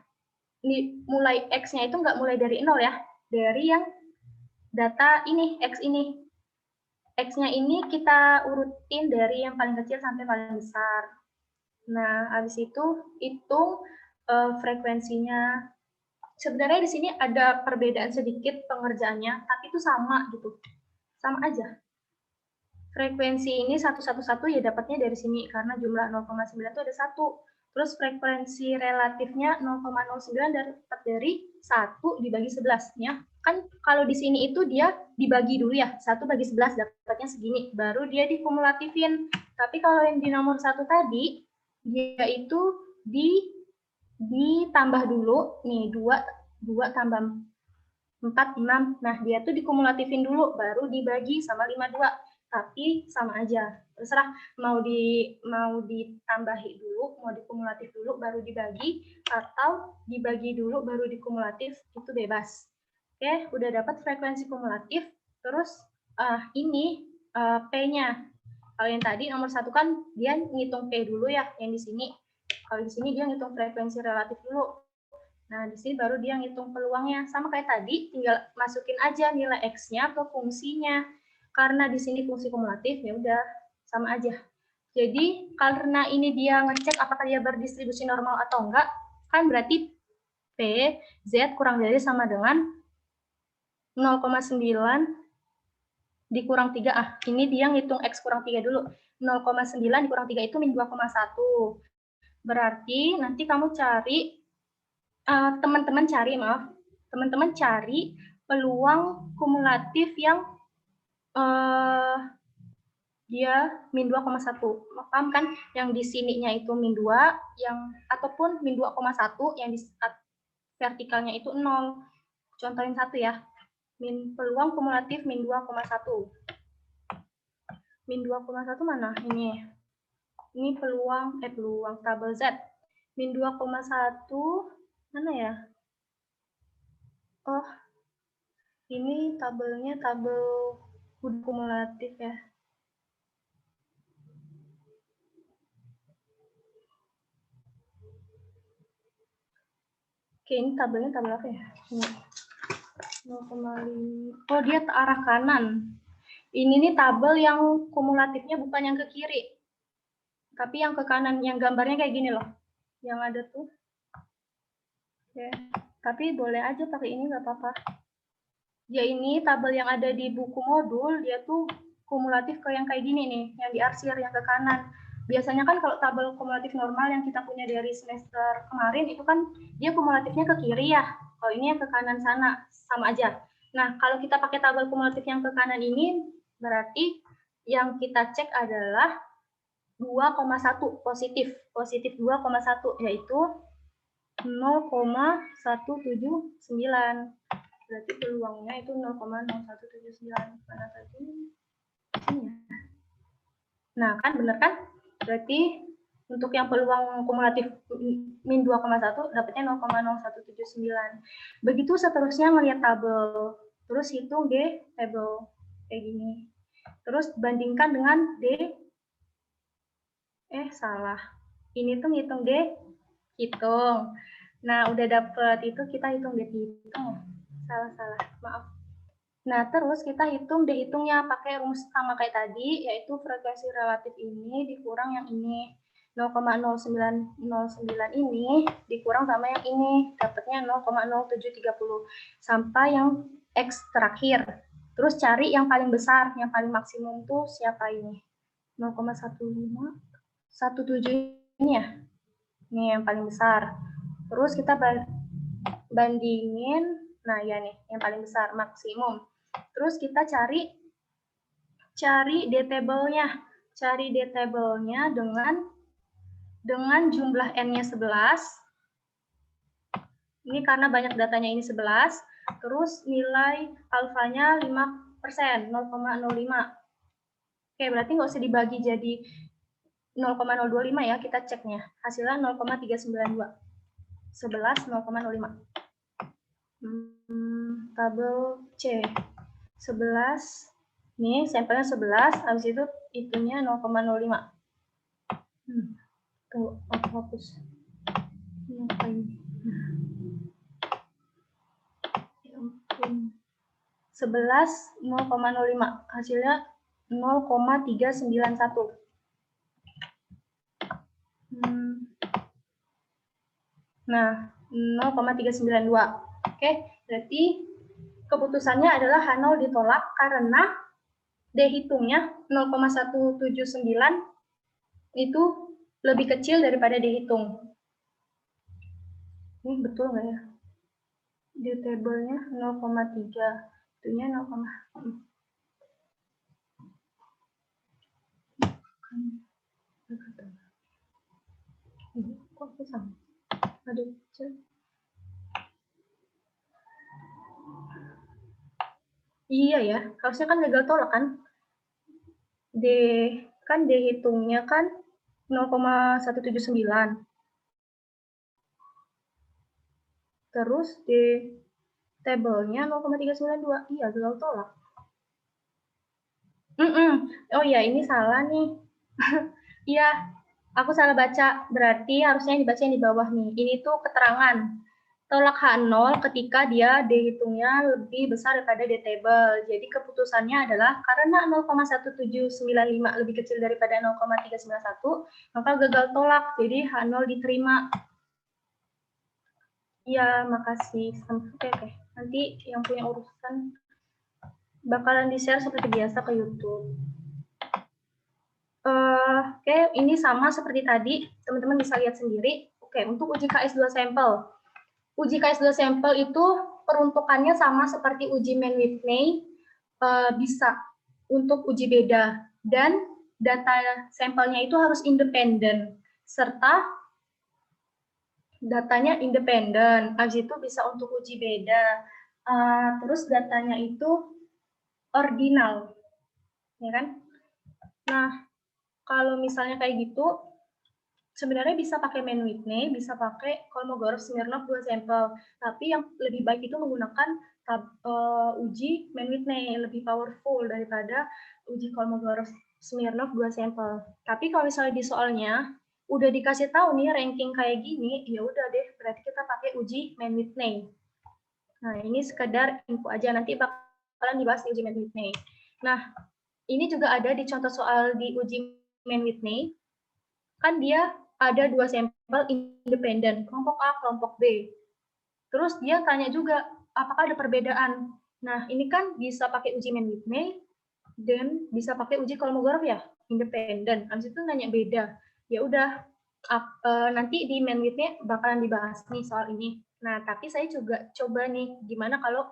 [SPEAKER 1] ini mulai X-nya itu nggak mulai dari 0 ya, dari yang data ini, X ini. X-nya ini kita urutin dari yang paling kecil sampai paling besar. Nah, habis itu hitung frekuensinya. Sebenarnya di sini ada perbedaan sedikit pengerjaannya, tapi itu sama gitu. Sama aja. Frekuensi ini 111 ya dapatnya dari sini, karena jumlah 0,9 itu ada 1. Terus frekuensi relatifnya 0,09 dapat dari 1 dibagi 11. Ya. Kan kalau di sini itu dia dibagi dulu ya, 1 bagi 11 dapatnya segini, baru dia dikumulatifin. Tapi kalau yang di nomor 1 tadi, dia itu ditambah dulu, nih 2 tambah 4, 6. Nah, dia tuh dikumulatifin dulu, baru dibagi sama 52. Tapi sama aja. Terserah mau ditambahi dulu, mau dikumulatif dulu, baru dibagi, atau dibagi dulu, baru dikumulatif, itu bebas. Oke, udah dapat frekuensi kumulatif. Terus ini P-nya. Kalau yang tadi nomor 1 kan dia ngitung P dulu ya, yang di sini. Kalau di sini dia ngitung frekuensi relatif dulu. Nah, di sini baru dia ngitung peluangnya. Sama kayak tadi, tinggal masukin aja nilai X-nya ke fungsinya. Karena di sini fungsi kumulatif, ya udah sama aja. Jadi, karena ini dia ngecek apakah dia berdistribusi normal atau enggak, kan berarti P, Z kurang dari sama dengan 0,9 dikurang 3. Ini dia ngitung X kurang 3 dulu. 0,9 dikurang 3 itu min 2,1. Berarti nanti kamu cari teman-teman cari peluang kumulatif yang dia min 2,1. Paham kan? Yang di sininya itu min 2, ataupun min 2,1, yang di vertikalnya itu 0. Contohin 1 ya. Peluang kumulatif min 2,1. Min 2,1 mana? Ini peluang tabel Z. Min 2,1 mana ya? Oh, ini tabelnya tabel kumulatif ya. Oke, ini tabelnya tabel apa ya? 0,5. Oh, dia ke arah kanan. Ini nih tabel yang kumulatifnya bukan yang ke kiri, tapi yang ke kanan, yang gambarnya kayak gini loh. Yang ada tuh. Oke. Tapi boleh aja pakai ini, nggak apa-apa. Ya, ini tabel yang ada di buku modul, dia tuh kumulatif ke yang kayak gini nih, yang diarsir, yang ke kanan. Biasanya kan kalau tabel kumulatif normal yang kita punya dari semester kemarin, itu kan dia kumulatifnya ke kiri ya. Kalau ini yang ke kanan sana, sama aja. Nah, kalau kita pakai tabel kumulatif yang ke kanan ini, berarti yang kita cek adalah 2,1 positif. Positif 2,1, yaitu 0,179. Berarti peluangnya itu 0,0179. Mana tadi? Ini. Nah, kan bener kan? Berarti untuk yang peluang kumulatif min 2,1 dapatnya 0,0179. Begitu seterusnya melihat tabel. Terus hitung D tabel kayak gini. Terus bandingkan dengan D. Salah. Ini tuh ngitung D hitung. Nah, udah dapet itu, kita hitung deh, hitung. Salah, maaf. Nah, terus kita hitung deh hitungnya pakai rumus sama kayak tadi, yaitu frekuensi relatif ini dikurang yang ini. 0,0909 ini dikurang sama yang ini, dapatnya 0,0730 sampai yang X terakhir. Terus cari yang paling besar, yang paling maksimum tuh siapa ini? 0,1517 ini ya? Ini yang paling besar. Terus kita bandingin, nah ya nih, yang paling besar, maksimum. Terus kita cari D-table-nya. Cari D-table-nya dengan jumlah N-nya 11. Ini karena banyak datanya ini 11. Terus nilai alfanya 5%, 0,05. Oke, berarti nggak usah dibagi jadi 0,025 ya, kita ceknya. Hasilnya 0,392. 11, 0,05. Tabel C. 11. Nih, sampelnya 11, habis itu itunya 0,05. Tuh, aku hapus. Apa ini? 11, 0,05. Hasilnya 0,391. Nah, 0,392. Oke, berarti keputusannya adalah H0 ditolak karena D hitungnya 0,179 itu lebih kecil daripada D hitung. Ini betul nggak ya? Di tabelnya 0,3, itunya 0, kok susah? Aduh, iya ya, harusnya kan gagal tolak kan? D hitungnya kan 0,179. Terus di tabelnya 0,392. Iya, gagal tolak. Oh iya, ini salah nih. Iya, aku salah baca. Berarti harusnya dibaca yang di bawah nih. Ini tuh keterangan. Tolak H0 ketika dia D hitungnya lebih besar daripada D table. Jadi keputusannya adalah karena 0,1795 lebih kecil daripada 0,391, maka gagal tolak. Jadi H0 diterima. Iya, makasih. Oke. Nanti yang punya urusan bakalan di-share seperti biasa ke YouTube. Oke, ini sama seperti tadi. Teman-teman bisa lihat sendiri. Oke, untuk uji KS2 sampel. Uji KS2 sampel itu peruntukannya sama seperti uji Mann-Whitney, bisa untuk uji beda. Dan data sampelnya itu harus independen, serta datanya independen. Habis itu bisa untuk uji beda. Terus datanya itu ordinal, ya kan? Nah, kalau misalnya kayak gitu, sebenarnya bisa pakai Mann-Whitney, bisa pakai Kolmogorov-Smirnov 2 sampel. Tapi yang lebih baik itu menggunakan uji Mann-Whitney, lebih powerful daripada uji Kolmogorov-Smirnov 2 sampel. Tapi kalau misalnya di soalnya udah dikasih tahu nih ranking kayak gini, ya udah deh, berarti kita pakai uji Mann-Whitney. Nah, ini sekedar info aja, nanti bakalan dibahas di uji Mann-Whitney. Nah, ini juga ada di contoh soal di uji Mann-Whitney, kan dia ada 2 sampel independen, kelompok A, kelompok B. Terus dia tanya juga, apakah ada perbedaan? Nah, ini kan bisa pakai uji Mann-Whitney, dan bisa pakai uji Kolmogorov ya, independen. Habis itu nanya beda. Ya udah, nanti di Mann-Whitney bakalan dibahas nih soal ini. Nah, tapi saya juga coba nih, gimana kalau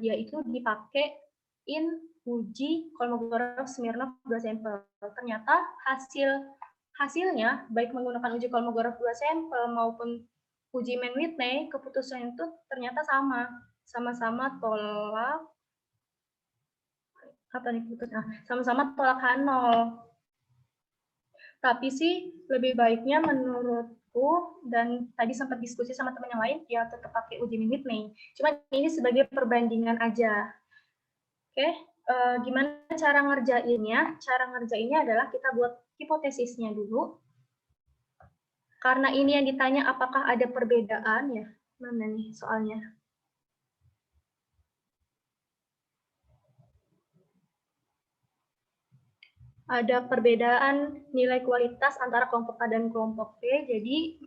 [SPEAKER 1] dia itu dipakein uji Kolmogorov-Smirnov 2 sampel. Ternyata hasilnya, baik menggunakan uji Kolmogorov 2 sampel maupun uji Mann-Whitney, keputusan itu ternyata sama-sama tolak, apa nih keputusan? Sama-sama tolak H0. Tapi sih lebih baiknya menurutku, dan tadi sempat diskusi sama teman yang lain, ya tetap pakai uji Mann-Whitney. Cuma ini sebagai perbandingan aja. Oke, gimana cara ngerjainnya? Cara ngerjainnya adalah kita buat hipotesisnya dulu. Karena ini yang ditanya apakah ada perbedaan ya? Mana nih soalnya? Ada perbedaan nilai kualitas antara kelompok A dan kelompok B. Jadi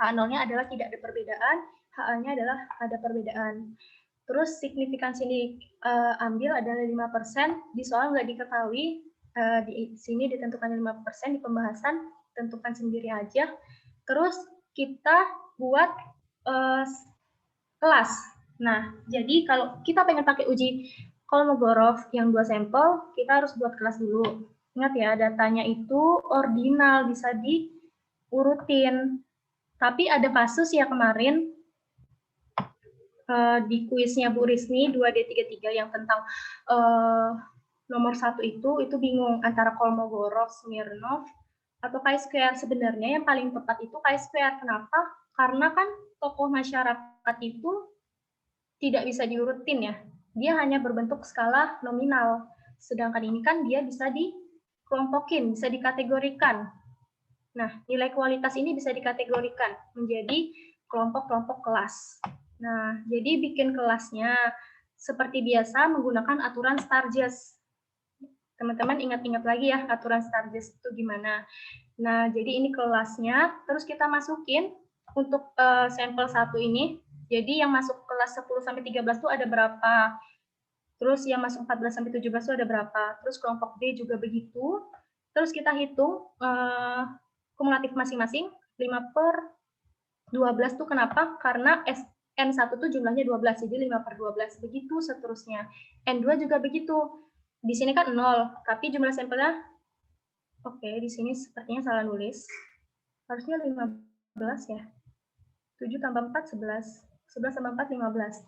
[SPEAKER 1] H0-nya adalah tidak ada perbedaan, H-nya adalah ada perbedaan. Terus signifikansi ini ambil adalah 5%, di soal nggak diketahui, di sini ditentukan 5%, di pembahasan tentukan sendiri aja. Terus kita buat kelas. Nah, jadi kalau kita pengen pakai uji Kolmogorov yang 2 sampel, kita harus buat kelas dulu. Ingat ya, datanya itu ordinal, bisa diurutin. Tapi ada kasus ya kemarin, di kuisnya Bu Risni 2D33 yang tentang nomor 1 itu bingung antara Kolmogorov, Smirnov, atau chi-square. Sebenarnya yang paling tepat itu chi-square. Kenapa? Karena kan tokoh masyarakat itu tidak bisa diurutin ya. Dia hanya berbentuk skala nominal. Sedangkan ini kan dia bisa dikelompokin, bisa dikategorikan. Nah, nilai kualitas ini bisa dikategorikan menjadi kelompok-kelompok kelas. Nah, jadi bikin kelasnya seperti biasa menggunakan aturan Sturges. Teman-teman ingat-ingat lagi ya aturan Sturges itu gimana. Nah, jadi ini kelasnya, terus kita masukin untuk sampel 1 ini. Jadi yang masuk kelas 10-13 itu ada berapa? Terus yang masuk 14-17 itu ada berapa? Terus kelompok D juga begitu. Terus kita hitung kumulatif masing-masing, 5/12 itu kenapa? Karena N1 itu jumlahnya 12, jadi 5/12. Begitu seterusnya. N2 juga begitu. Di sini kan 0, tapi jumlah sampelnya, oke, di sini sepertinya salah nulis. Harusnya 15 ya. 7 tambah 4, 11. 11 tambah 4, 15.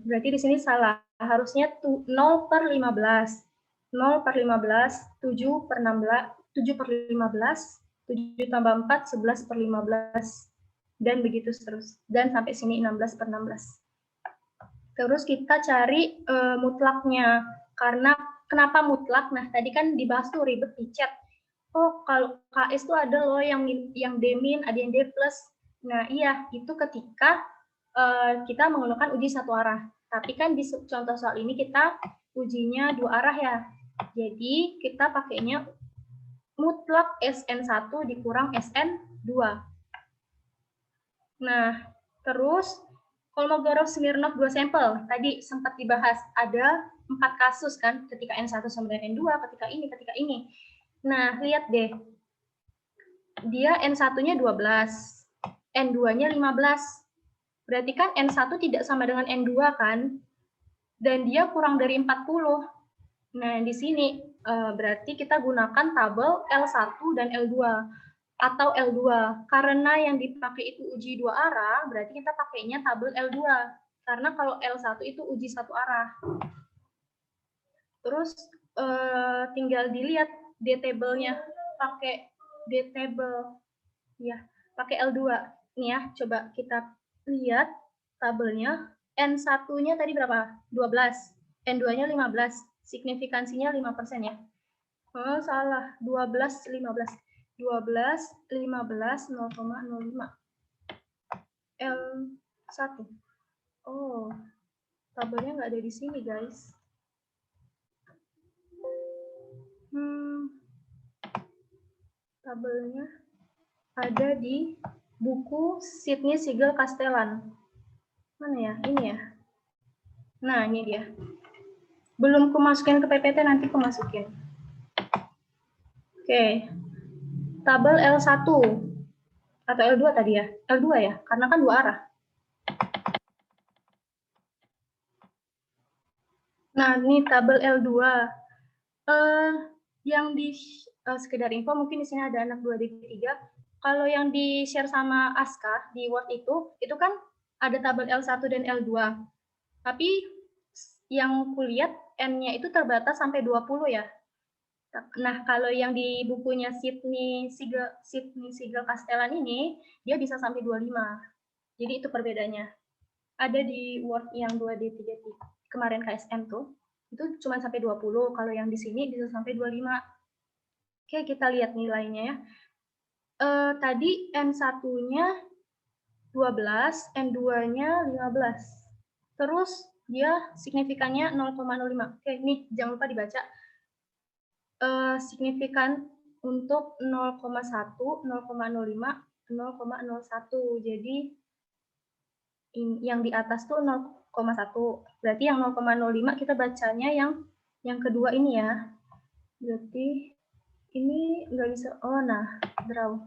[SPEAKER 1] Berarti di sini salah. Harusnya 0/15. 0/15, 7/16, 7/15, 7 tambah 4, 11/15. Dan begitu terus. Dan sampai sini 16/16. Terus kita cari mutlaknya. Karena kenapa mutlak? Nah, tadi kan dibahas tuh ribet di chat. Oh, kalau KS itu ada loh yang D-min, ada yang D+. Nah, iya, itu ketika kita menggunakan uji satu arah. Tapi kan di contoh soal ini kita ujinya 2 arah ya. Jadi kita pakainya mutlak SN1 dikurang SN2. Nah, terus Kolmogorov Smirnov 2 sampel. Tadi sempat dibahas, ada 4 kasus kan, ketika N1 sama dengan N2, ketika ini. Nah, lihat deh. Dia N1-nya 12, N2-nya 15. Berarti kan N1 tidak sama dengan N2 kan? Dan dia kurang dari 40. Nah, di sini berarti kita gunakan tabel L1 dan L2 atau L2. Karena yang dipakai itu uji 2 arah, berarti kita pakainya tabel L2. Karena kalau L1 itu uji 1 arah. Terus tinggal dilihat D-table-nya, pakai D-table. Ya, pakai L2. Nih ya, coba kita lihat tabelnya. N1-nya tadi berapa? 12. N2-nya 15. Signifikansinya 5% ya. Oh, salah. 12, 15. 12, 15, 0,05. L1. Oh, tabelnya nggak ada di sini, guys. Tabelnya ada di buku Sydney Siegel Castellan. Mana ya? Ini ya. Nah, ini dia. Belum kumasukin ke PPT, nanti kumasukin. Oke. Tabel L1 atau L2 tadi ya? L2 ya, karena kan 2 arah. Nah, ini tabel L2. Yang di sekedar info, mungkin di sini ada anak 2D3. Kalau yang di-share sama Aska di Word itu kan ada tabel L1 dan L2. Tapi yang kulihat N-nya itu terbatas sampai 20 ya. Nah, kalau yang di bukunya Sydney Siegel Castellan ini, dia bisa sampai 25. Jadi itu perbedaannya. Ada di Word yang 2D3 kemarin KSM tuh, itu cuma sampai 20. Kalau yang di sini bisa sampai 25. Oke, kita lihat nilainya ya. tadi N1-nya 12, N2-nya 15. Terus dia signifikannya 0,05. Oke, nih jangan lupa dibaca. Signifikan untuk 0,1, 0,05, 0,01. Jadi yang di atas tuh 0,1. Berarti yang 0,05 kita bacanya yang kedua ini ya. Berarti ini nggak bisa. Oh, nah, draw.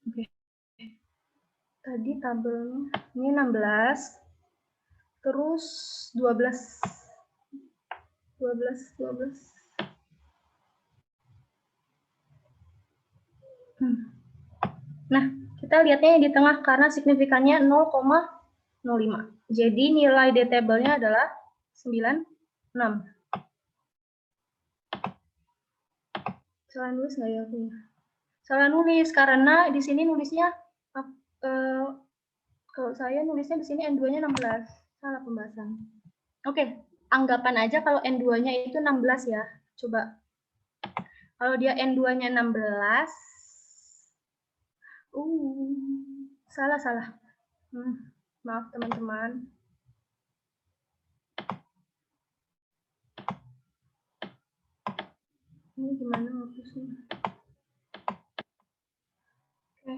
[SPEAKER 1] Oke. Tadi tabelnya ini 16. Terus 12. Nah, kita lihatnya yang di tengah karena signifikannya 0,05. Jadi nilai D-table-nya adalah 96. Salah nulis nggak ya? Salah nulis karena di sini nulisnya kalau saya nulisnya di sini N2-nya 16. Salah pembahasan. Oke, anggapan aja kalau N2-nya itu 16 ya. Coba. Kalau dia N2-nya 16, salah. Maaf teman-teman. Ini gimana ngapusnya? Oke.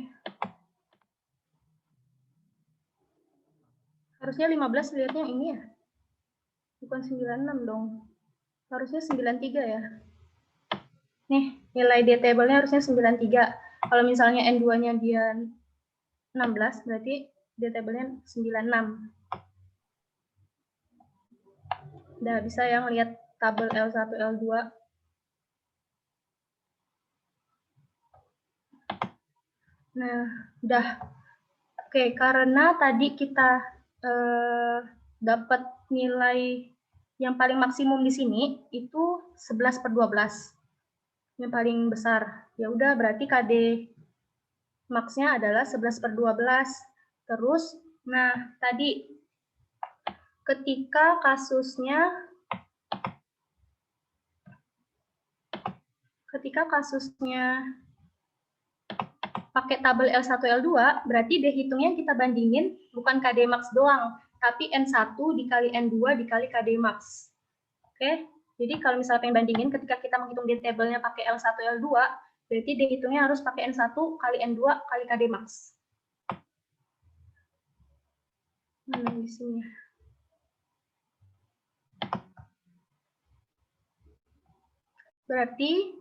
[SPEAKER 1] Harusnya 15 lihatnya ini ya. Bukan 96 dong. Harusnya 93 ya. Nih, nilai D-table-nya harusnya 93. Kalau misalnya N2-nya dia 16, berarti D-table-nya 96. Udah bisa yang lihat tabel L1, L2. Nah, udah. Oke, karena tadi kita dapat nilai yang paling maksimum di sini itu 11/12. Yang paling besar. Ya udah, berarti KD max-nya adalah 11/12. Terus, nah tadi ketika kasusnya pakai tabel L1, L2, berarti dehitungnya kita bandingin bukan KD max doang, tapi N1 dikali N2 dikali KD max. Oke, jadi kalau misalnya pengen bandingin ketika kita menghitung D-table-nya pakai L1, L2, berarti dehitungnya harus pakai N1 kali N2 kali KD max. Mana di sini? Berarti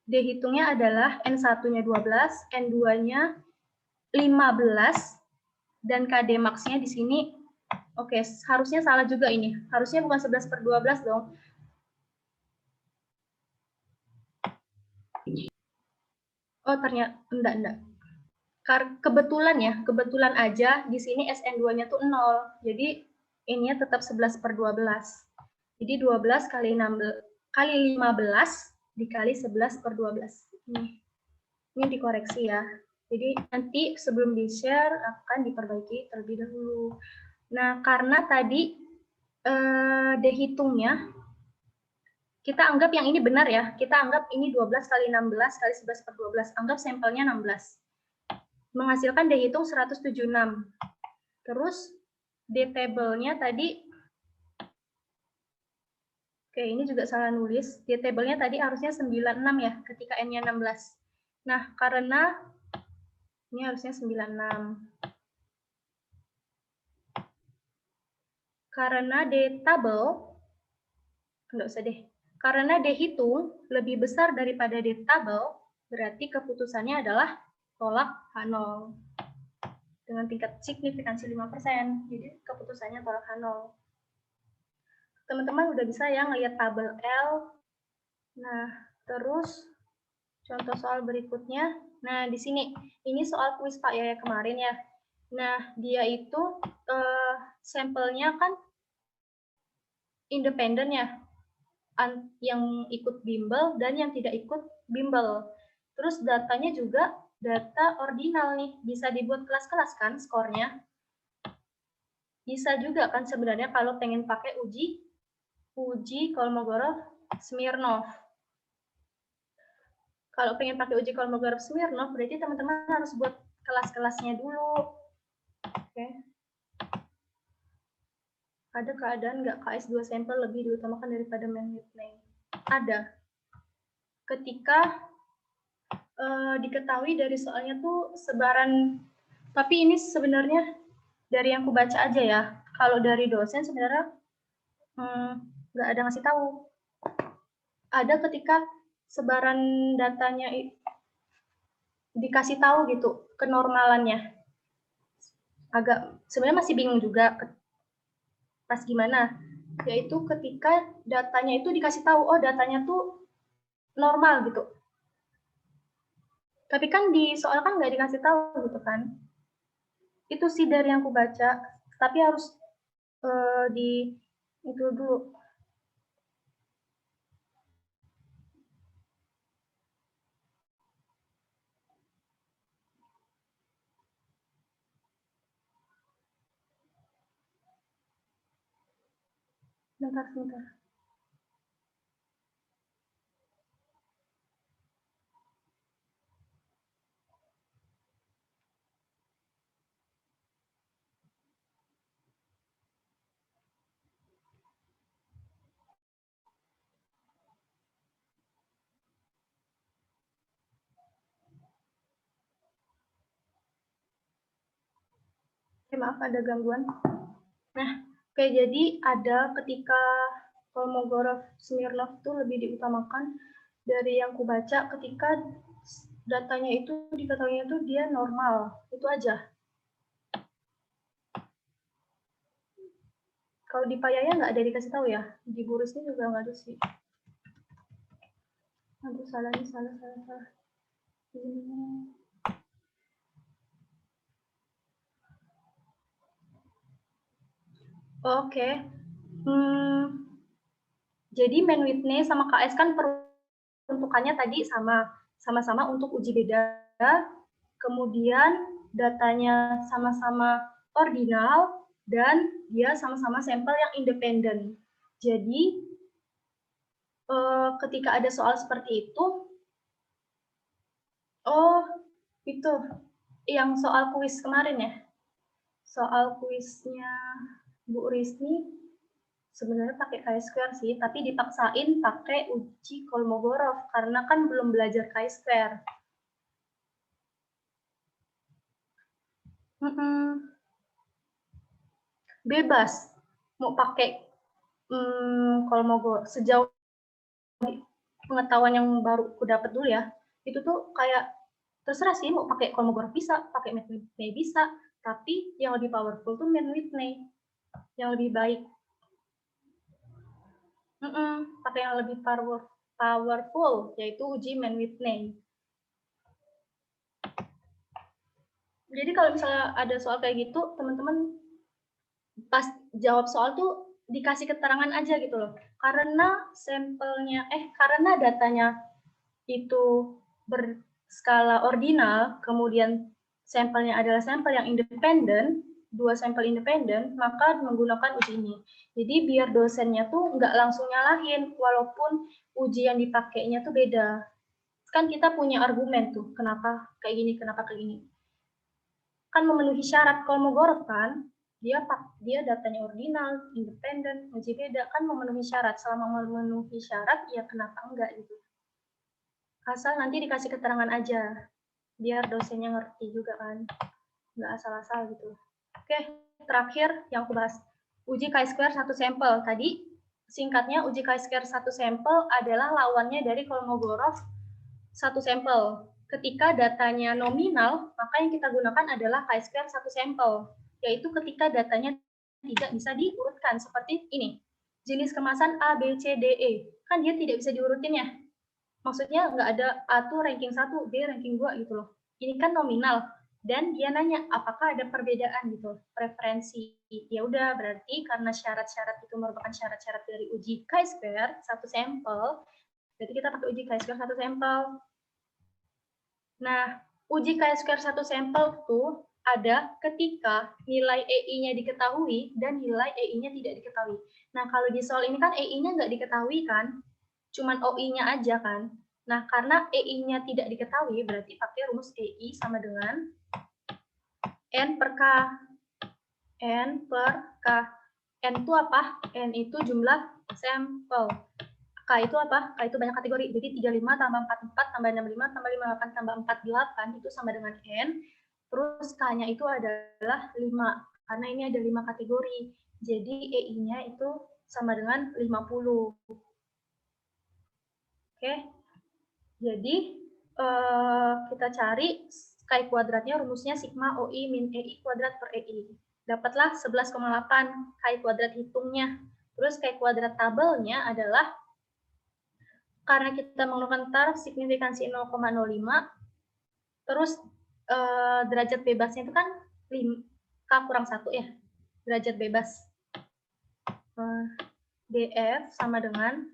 [SPEAKER 1] dihitungnya adalah N1-nya 12, N2-nya 15, dan KD max-nya di sini, oke, harusnya salah juga ini. Harusnya bukan 11/12 dong. Oh, ternyata, enggak. Kebetulan aja di sini SN2-nya tuh 0. Jadi, ininya tetap 11/12. Jadi, 12 kali 15 dikali 11/12. Ini dikoreksi ya. Jadi nanti sebelum di-share akan diperbaiki terlebih dahulu. Nah, karena tadi dehitungnya, kita anggap yang ini benar ya. Kita anggap ini 12 kali 16 kali 11/12. Anggap sampelnya 16. Menghasilkan dehitung 176. Terus D-table-nya tadi, oke, ini juga salah nulis. D-table-nya tadi harusnya 96 ya, ketika N-nya 16. Nah, karena ini harusnya 96. Karena D-table, enggak usah deh. Karena D-hitung lebih besar daripada D-table, berarti keputusannya adalah tolak H0. Dengan tingkat signifikansi 5%. Jadi keputusannya tolak H0. Teman-teman udah bisa ya ngelihat tabel L. Nah, terus contoh soal berikutnya. Nah, di sini ini soal kuis Pak Yaya kemarin ya. Nah, dia itu sampelnya kan independen ya. Yang ikut bimbel dan yang tidak ikut bimbel. Terus datanya juga data ordinal nih. Bisa dibuat kelas-kelas kan skornya. Bisa juga kan sebenarnya kalau pengen pakai uji Kolmogorov-Smirnov. Kalau pengen pakai uji Kolmogorov-Smirnov, berarti teman-teman harus buat kelas-kelasnya dulu. Oke. Ada keadaan nggak KS2 sampel lebih diutamakan daripada Mann-Whitney? Ada. Ketika diketahui dari soalnya tuh sebaran, tapi ini sebenarnya dari yang aku baca aja ya. Kalau dari dosen sebenarnya nggak ada ngasih tahu. Ada ketika sebaran datanya dikasih tahu gitu kenormalannya. Agak sebenarnya masih bingung juga pas gimana. Yaitu ketika datanya itu dikasih tahu, oh datanya tuh normal gitu. Tapi kan di soal kan nggak dikasih tahu gitu kan. Itu sih dari yang aku baca. Tapi harus di itu dulu. Sebentar. Maaf ada gangguan. Nah, kayak jadi ada ketika Kolmogorov-Smirnov itu lebih diutamakan dari yang ku baca ketika datanya itu diketahuinya itu dia normal. Itu aja. Kalau di Payaya nggak ada dikasih tahu ya. Di Burisnya juga nggak ada sih. Aduh, salah. Oke. Jadi Mann-Whitney sama KS kan peruntukannya tadi sama-sama untuk uji beda. Kemudian datanya sama-sama ordinal dan dia sama-sama sampel yang independen. Jadi ketika ada soal seperti itu, oh itu yang soal kuis kemarin ya, soal kuisnya Bu Risni sebenarnya pakai chi-square sih, tapi dipaksain pakai uji Kolmogorov karena kan belum belajar chi-square. Bebas mau pakai Kolmogorov sejauh pengetahuan yang baru aku dapat dulu ya, itu tuh kayak terserah sih mau pakai Kolmogorov bisa, pakai Mann-Whitney bisa, tapi yang lebih powerful tuh Mann-Whitney, yang lebih baik. Pakai yang lebih powerful, yaitu uji Mann-Whitney. Jadi kalau misalnya ada soal kayak gitu, teman-teman pas jawab soal tuh dikasih keterangan aja gitu loh. Karena karena datanya itu berskala ordinal, kemudian sampelnya adalah sampel yang independen, 2 sampel independen, maka menggunakan uji ini. Jadi biar dosennya tuh nggak langsung nyalahin, walaupun uji yang dipakainya tuh beda. Kan kita punya argumen tuh, kenapa kayak gini, kenapa kayak gini. Kan memenuhi syarat Kolmogorov kan, dia datanya ordinal, independen, uji beda, kan memenuhi syarat. Selama memenuhi syarat, ya kenapa enggak gitu. Asal nanti dikasih keterangan aja, biar dosennya ngerti juga kan, nggak asal-asal gitu. Oke, terakhir yang aku bahas, uji chi-square satu sampel. Tadi singkatnya uji chi-square satu sampel adalah lawannya dari Kolmogorov satu sampel. Ketika datanya nominal, maka yang kita gunakan adalah chi-square satu sampel, yaitu ketika datanya tidak bisa diurutkan seperti ini. Jenis kemasan A, B, C, D, E. Kan dia tidak bisa diurutin ya. Maksudnya nggak ada A tuh ranking 1, B ranking 2 gitu loh. Ini kan nominal. Dan dia nanya apakah ada perbedaan gitu, preferensi. Ya udah, berarti karena syarat-syarat itu merupakan syarat-syarat dari uji chi-square satu sampel, berarti kita pakai uji chi-square satu sampel. Nah, uji chi-square satu sampel tuh ada ketika nilai EI-nya diketahui dan nilai EI-nya tidak diketahui. Nah, kalau di soal ini kan EI-nya nggak diketahui kan, cuman OI-nya aja kan. Nah, karena EI-nya tidak diketahui, berarti pakai rumus EI sama dengan N per K. N per K. N itu apa? N itu jumlah sampel. K itu apa? K itu banyak kategori. Jadi 35 tambah 44 tambah 65 tambah 58 tambah 48 itu sama dengan N. Terus K-nya itu adalah 5. Karena ini ada 5 kategori. Jadi EI-nya itu sama dengan 50. Oke. Jadi kita cari K kuadratnya rumusnya sigma OI min EI kuadrat per EI. Dapatlah 11,8 K kuadrat hitungnya. Terus K kuadrat tabelnya adalah karena kita menggunakan taraf signifikansi 0,05, terus derajat bebasnya itu kan K kurang 1 ya, derajat bebas. DF sama dengan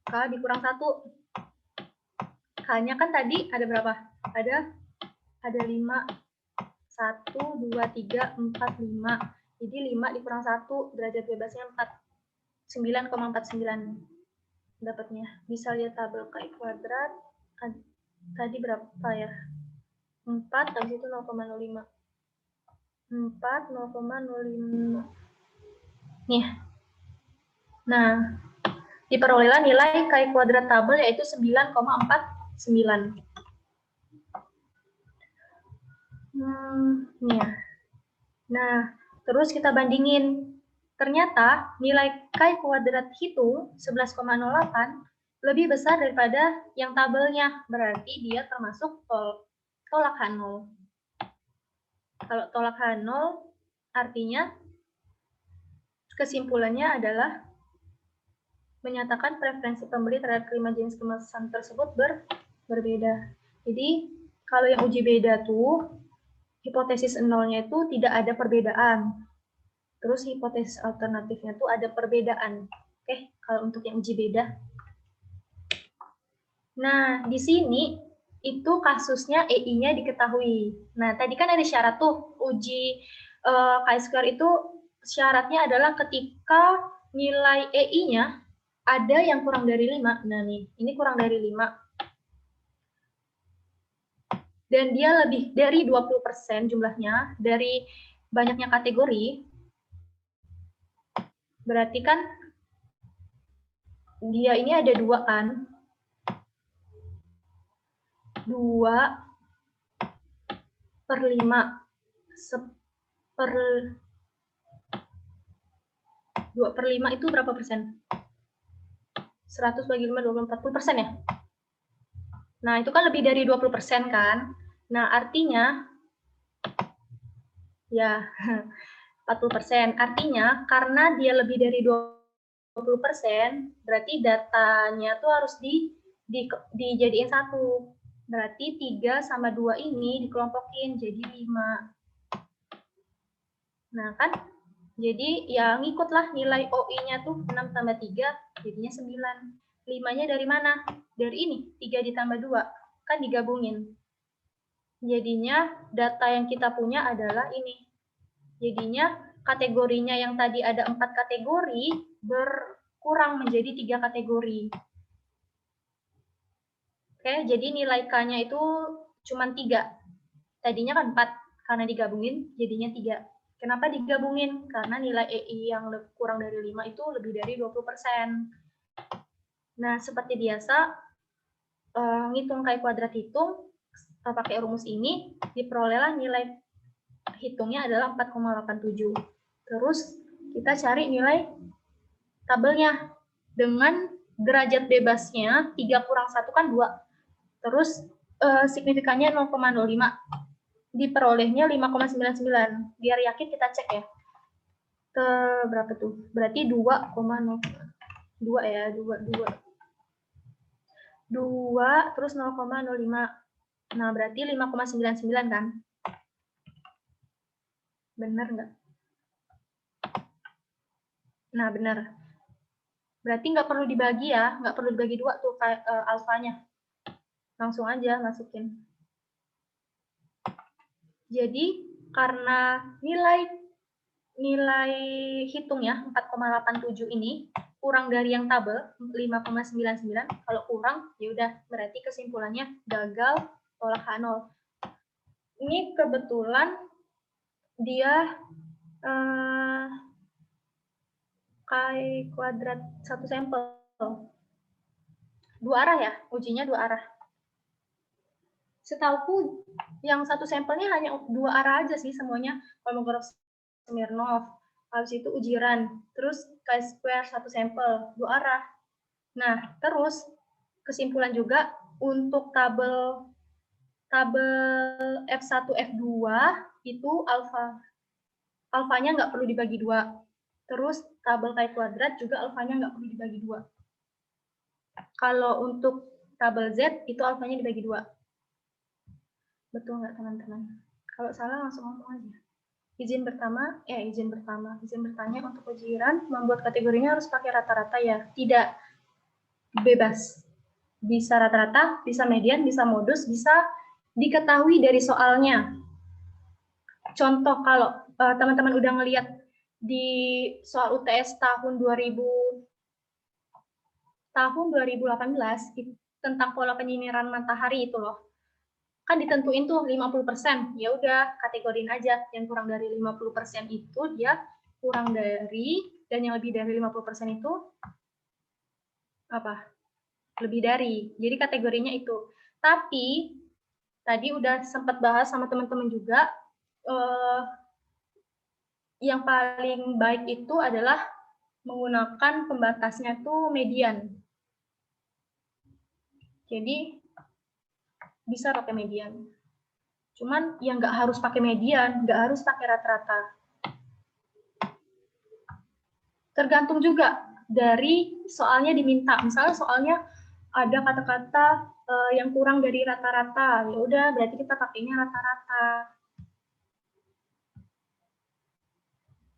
[SPEAKER 1] K dikurang 1. K-nya kan tadi ada berapa? Ada 5. 1, 2, 3, 4, 5. Jadi 5 dikurang 1, derajat bebasnya 4. 9,49 dapatnya. Bisa lihat tabel K kuadrat. Tadi berapa ya? 4, habis itu 0,05. 4, 0,05. Nih. Nah, diperolehlah nilai K kuadrat tabel yaitu 9,49. Nih ya. Nah, terus kita bandingin. Ternyata nilai K kuadrat hitung 11,08 lebih besar daripada yang tabelnya. Berarti dia termasuk tolak H0. Kalau tolak H0 artinya kesimpulannya adalah menyatakan preferensi pembeli terhadap kelima jenis kemasan tersebut berbeda. Jadi kalau yang uji beda tuh hipotesis nolnya itu tidak ada perbedaan. Terus hipotesis alternatifnya tuh ada perbedaan. Oke, kalau untuk yang uji beda. Nah, di sini itu kasusnya EI-nya diketahui. Nah, tadi kan ada syarat tuh uji chi-square itu syaratnya adalah ketika nilai EI-nya ada yang kurang dari 5. Nah nih, ini kurang dari 5. Dan dia lebih dari 20% jumlahnya dari banyaknya kategori. Berarti kan dia ini ada 2 kan? 2/5. 2/5 itu berapa persen? 100 bagi 5, 40% ya? Nah, itu kan lebih dari 20% kan? Nah, artinya, ya, 40%. Artinya, karena dia lebih dari 20%, berarti datanya tuh harus dijadiin 1. Berarti 3 sama 2 ini dikelompokin jadi 5. Nah, kan? Jadi, ya ngikutlah nilai OI-nya tuh 6 tambah 3, jadinya 9. 5-nya dari mana? Dari ini, 3 ditambah 2. Kan digabungin. Jadinya, data yang kita punya adalah ini. Jadinya, kategorinya yang tadi ada 4 kategori, berkurang menjadi 3 kategori. Oke, jadi nilai K-nya itu cuma 3. Tadinya kan 4, karena digabungin jadinya 3. Kenapa digabungin? Karena nilai EI yang kurang dari 5 itu lebih dari 20%. Nah, seperti biasa, ngitung K kuadrat hitung, pakai rumus ini, diperolehlah nilai hitungnya adalah 4,87. Terus, kita cari nilai tabelnya. Dengan derajat bebasnya, 3 kurang 1 kan 2. Terus, signifikannya 0,05. Diperolehnya 5,99. Biar yakin kita cek ya. Ke berapa tuh? Berarti 2,02 ya, 2 terus 0,05. Nah, berarti 5,99 kan? Benar nggak? Nah, benar. Berarti nggak perlu dibagi ya, nggak perlu dibagi 2 tuh alfanya. Langsung aja masukin. Jadi karena nilai hitung ya 4,87 ini kurang dari yang tabel 5,99. Kalau kurang ya udah berarti kesimpulannya gagal tolak H0. Ini kebetulan dia Chi kuadrat satu sampel. Dua arah ya, ujinya dua arah. Setauku yang satu sampelnya hanya dua arah aja sih semuanya, Kolmogorov-Smirnov, habis itu ujiran, terus chi-square satu sampel, dua arah. Nah, terus kesimpulan juga untuk tabel F1, F2 itu alfanya nggak perlu dibagi dua. Terus tabel chi kuadrat juga alfanya nggak perlu dibagi dua. Kalau untuk tabel Z itu alfanya dibagi dua. Betul nggak teman-teman? Kalau salah langsung ngomong aja. Izin bertanya untuk ujian membuat kategorinya harus pakai rata-rata ya? Tidak, bebas. Bisa rata-rata, bisa median, bisa modus, bisa diketahui dari soalnya. Contoh kalau teman-teman udah ngelihat di soal UTS tahun 2018 tentang pola penyinaran matahari itu loh. Kan ditentuin tuh 50%. Ya udah, kategoriin aja yang kurang dari 50% itu dia kurang dari, dan yang lebih dari 50% itu apa? Lebih dari. Jadi kategorinya itu. Tapi tadi udah sempat bahas sama teman-teman juga, yang paling baik itu adalah menggunakan pembatasnya tuh median. Jadi bisa pakai median. Cuman yang nggak harus pakai median, nggak harus pakai rata-rata. Tergantung juga dari soalnya diminta. Misalnya soalnya ada kata-kata yang kurang dari rata-rata, ya udah berarti kita pakainya rata-rata.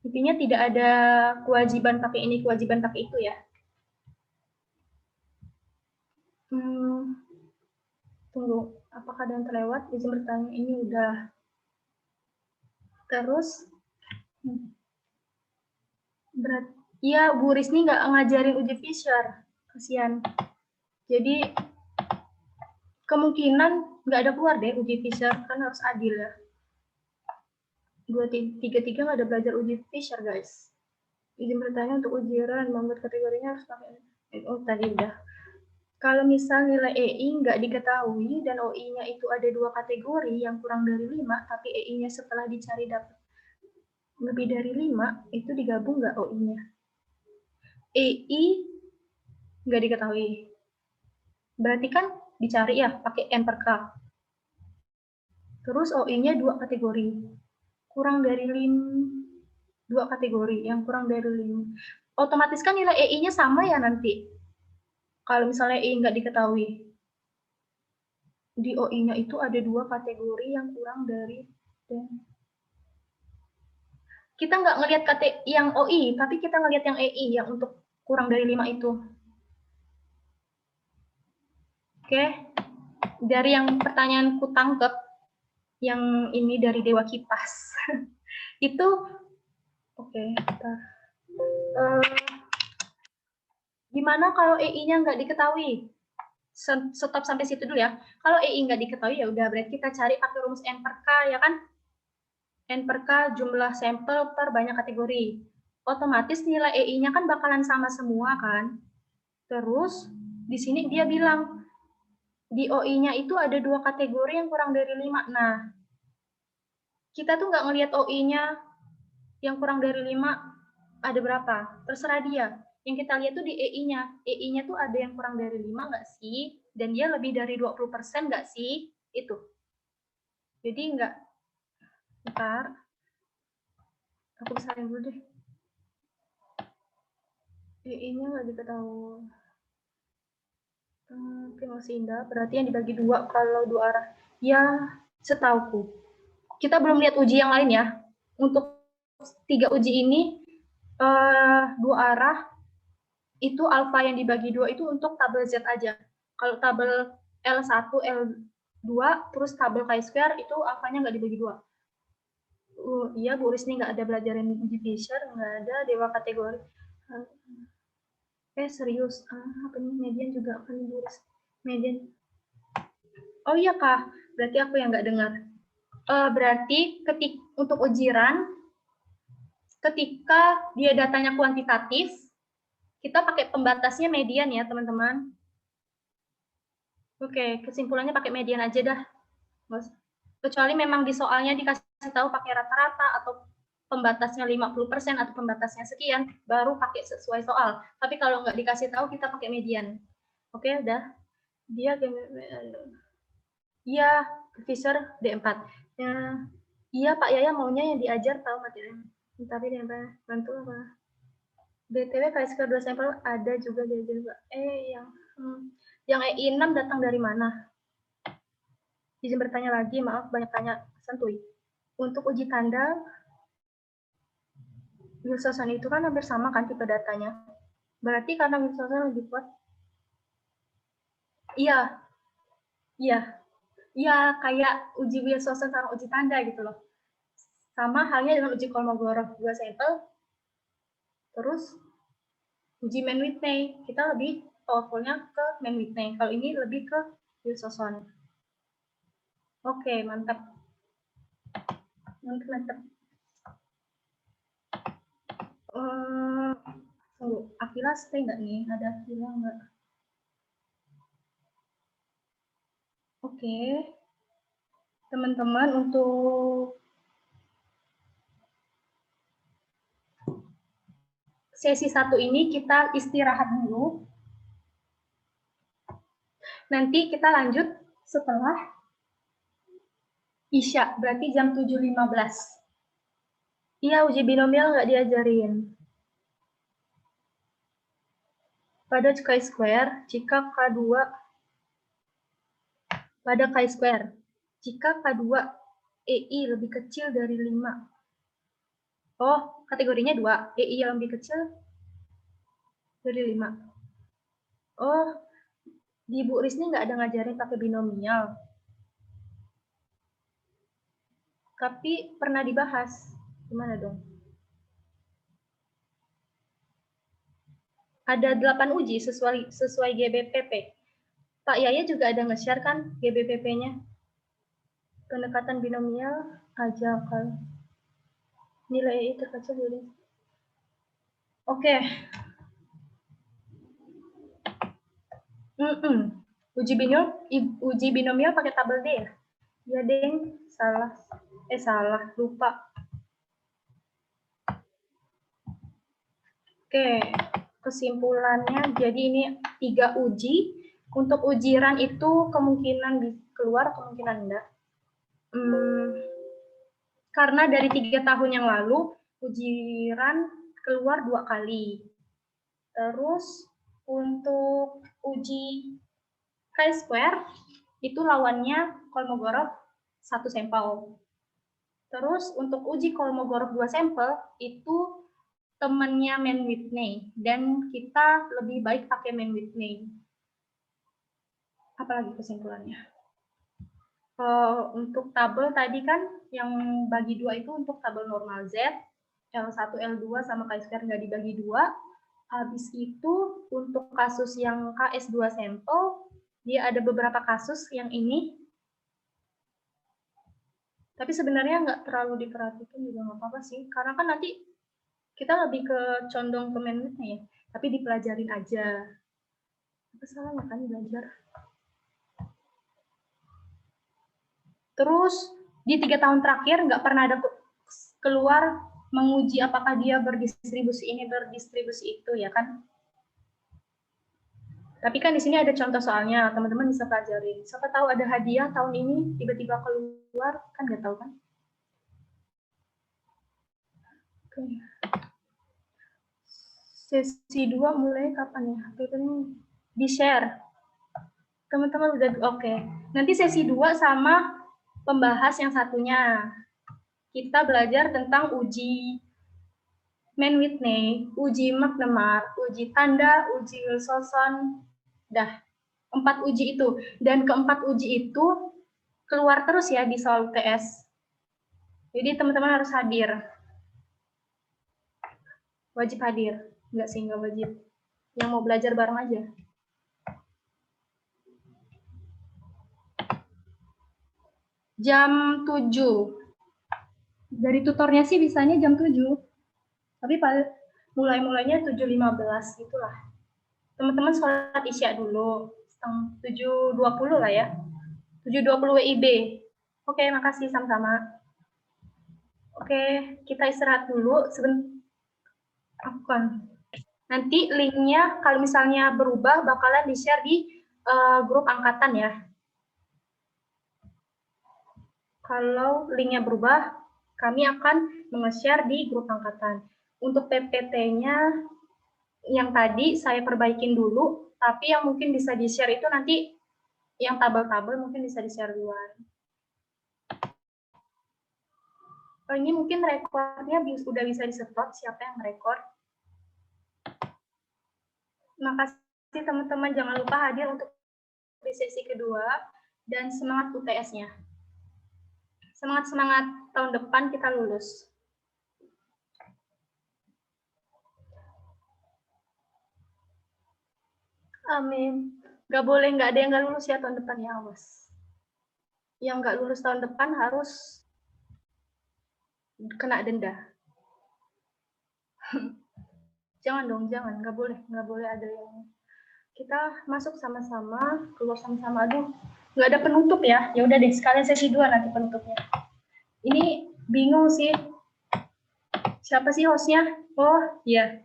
[SPEAKER 1] Intinya tidak ada kewajiban pakai ini, kewajiban pakai itu ya. Tunggu, apakah ada yang terlewat? Izin bertanya, ini udah. Terus, ya Bu Risni nggak ngajarin uji Fisher, kasihan. Jadi kemungkinan nggak ada keluar deh uji Fisher, kan harus adil ya. 2-3-3 nggak ada belajar uji Fisher guys. Izin bertanya untuk ujian, membuat kategorinya harus pakai. Oh tadi udah. Kalau misal nilai EI nggak diketahui dan OI-nya itu ada dua kategori yang kurang dari 5, tapi EI-nya setelah dicari dapat lebih dari 5, itu digabung nggak OI-nya? EI nggak diketahui. Berarti kan dicari ya pakai N per K. Terus OI-nya dua kategori. Kurang dari 5, dua kategori yang kurang dari 5. Otomatis kan nilai EI-nya sama ya nanti. Kalau misalnya EI nggak diketahui. Di OI-nya itu ada dua kategori yang kurang dari. Kita nggak ngelihat yang OI, tapi kita ngelihat yang EI yang untuk kurang dari 5 itu. Oke, dari yang pertanyaan ku tangkep, yang ini dari Dewa Kipas, itu, oke, gimana kalau EI-nya nggak diketahui? Stop sampai situ dulu ya. Kalau EI nggak diketahui ya udah berarti kita cari pakai rumus N per K ya kan? N per K jumlah sampel per banyak kategori. Otomatis nilai EI-nya kan bakalan sama semua kan? Terus di sini dia bilang di OI-nya itu ada dua kategori yang kurang dari 5. Nah, kita tuh nggak ngelihat OI-nya yang kurang dari 5 ada berapa. Terserah dia. Yang kita lihat tuh di EI-nya. EI-nya tuh ada yang kurang dari 5 nggak sih? Dan dia lebih dari 20% nggak sih? Itu. Jadi nggak. Bentar. Aku besarin dulu deh. EI-nya nggak diketahui. Oke, masih indah. Berarti yang dibagi dua kalau dua arah. Ya, setauku. Kita belum lihat uji yang lain ya. Untuk 3 uji ini, 2 arah, itu alfa yang dibagi 2 itu untuk tabel Z aja. Kalau tabel L1, L2, terus tabel chi-square itu alfanya nggak dibagi 2. Iya, Bu Risni nggak ada belajarin uji Fisher, nggak ada dewa kategori. Serius, apa nih median juga kan Bu Risni. Median. Oh iya Kak, berarti aku yang nggak dengar. Berarti untuk ujian, ketika dia datanya kuantitatif, kita pakai pembatasnya median ya teman-teman. Oke, kesimpulannya pakai median aja dah. Kecuali memang di soalnya dikasih tahu pakai rata-rata atau pembatasnya 50% atau pembatasnya sekian, baru pakai sesuai soal. Tapi kalau nggak dikasih tahu, kita pakai median. Oke, udah. Dia iya, Fisher D4. Ya, iya Pak Yaya maunya yang diajar tahu materi. Tapi dia bantu apa? BTW KSK 2 sampel ada juga diajar Pak. Yang EI6 datang dari mana? Izin bertanya lagi, maaf banyak tanya, santuy. Untuk uji tanda, Wilson itu kan hampir sama kan tipe datanya. Berarti karena Wilson lebih kuat. Iya, kayak uji Wilson sama uji tanda gitu loh. Sama halnya dengan uji Kolmogorov 2 sampel, terus uji Mann-Whitney. Kita lebih powerful-nya ke Mann-Whitney. Kalau ini lebih ke Wilson. Oke, mantap. Mantap. Tunggu, Akila stay nggak nih? Ada Akila nggak? Oke. Teman-teman, untuk sesi 1 ini kita istirahat dulu. Nanti kita lanjut setelah Isya, berarti jam 7.15. Iya, uji binomial nggak diajarin. Pada chi-square, jika K2 pada chi-square, jika K2 EI lebih kecil dari 5. Oh, kategorinya 2, EI yang lebih kecil dari 5. Oh, di Bu Risni nggak ada ngajarin pakai binomial. Tapi pernah dibahas. Gimana dong? Ada 8 uji sesuai GBPP. Pak Yaya juga ada nge-share kan GBPP-nya? Pendekatan binomial aja kan. Nilai itu terkecil dari. Oke. Uji binomial pakai tabel D ya? Ya, Deng. Salah. Lupa. Oke. Kesimpulannya, jadi ini 3 uji. Untuk ujian itu kemungkinan keluar, kemungkinan enggak. Karena dari 3 tahun yang lalu, ujian keluar 2 kali. Terus untuk uji chi-square, itu lawannya Kolmogorov 1 sampel. Terus untuk uji Kolmogorov 2 sampel, itu temannya Mann-Whitney. Dan kita lebih baik pakai Mann-Whitney. Apalagi kesimpulannya? Untuk tabel tadi kan yang bagi 2 itu untuk tabel normal Z, L1, L2 sama chi-square nggak dibagi 2. Habis itu untuk kasus yang KS2 sampel, dia ada beberapa kasus yang ini. Tapi sebenarnya nggak terlalu diperhatikan juga nggak apa-apa sih, karena kan nanti kita lebih ke condong ke Mann-Whitney ya, tapi dipelajarin aja. Apa salahnya kan belajar? Terus di 3 tahun terakhir nggak pernah ada keluar menguji apakah dia berdistribusi ini, berdistribusi itu ya kan. Tapi kan di sini ada contoh soalnya, teman-teman bisa pelajarin. Siapa tahu ada hadiah tahun ini tiba-tiba keluar, kan nggak tahu kan. Oke. Sesi 2 mulai kapan ya? Di-share. Teman-teman udah oke. Nanti sesi 2 sama pembahas yang satunya. Kita belajar tentang uji Mann-Whitney, uji McNemar, uji tanda, uji Wilson, dah 4 uji itu. Dan keempat uji itu keluar terus ya di soal UTS. Jadi teman-teman harus hadir. Wajib hadir. Enggak sih, enggak wajib. Yang mau belajar bareng aja. Jam 7. Dari tutornya sih bisanya jam 7. Tapi mulainya 7.15 itulah. Teman-teman sholat isya dulu. 7.20 lah ya. 7.20 WIB. Oke, makasih sama-sama. Oke, kita istirahat dulu sebentar. Nanti linknya kalau misalnya berubah bakalan di-share di grup angkatan ya. Kalau linknya berubah, kami akan nge-share di grup angkatan. Untuk PPT-nya yang tadi saya perbaikin dulu, tapi yang mungkin bisa di-share itu nanti yang tabel-tabel mungkin bisa di-share duluan. Oh, ini mungkin rekornya udah bisa di-stop, siapa yang merekord. Makasih teman-teman, jangan lupa hadir untuk di sesi kedua, dan semangat UTS-nya. Semangat-semangat, tahun depan kita lulus. Amin. Nggak boleh nggak ada yang nggak lulus ya tahun depan ya, awas. Yang nggak lulus tahun depan harus kena denda. Jangan dong, jangan, nggak boleh ada yang kita masuk sama-sama, keluar sama-sama. Aduh, nggak ada penutup ya. Ya udah deh, sekalian sesi 2 nanti penutupnya. Ini bingung sih. Siapa sih hostnya? Oh, iya.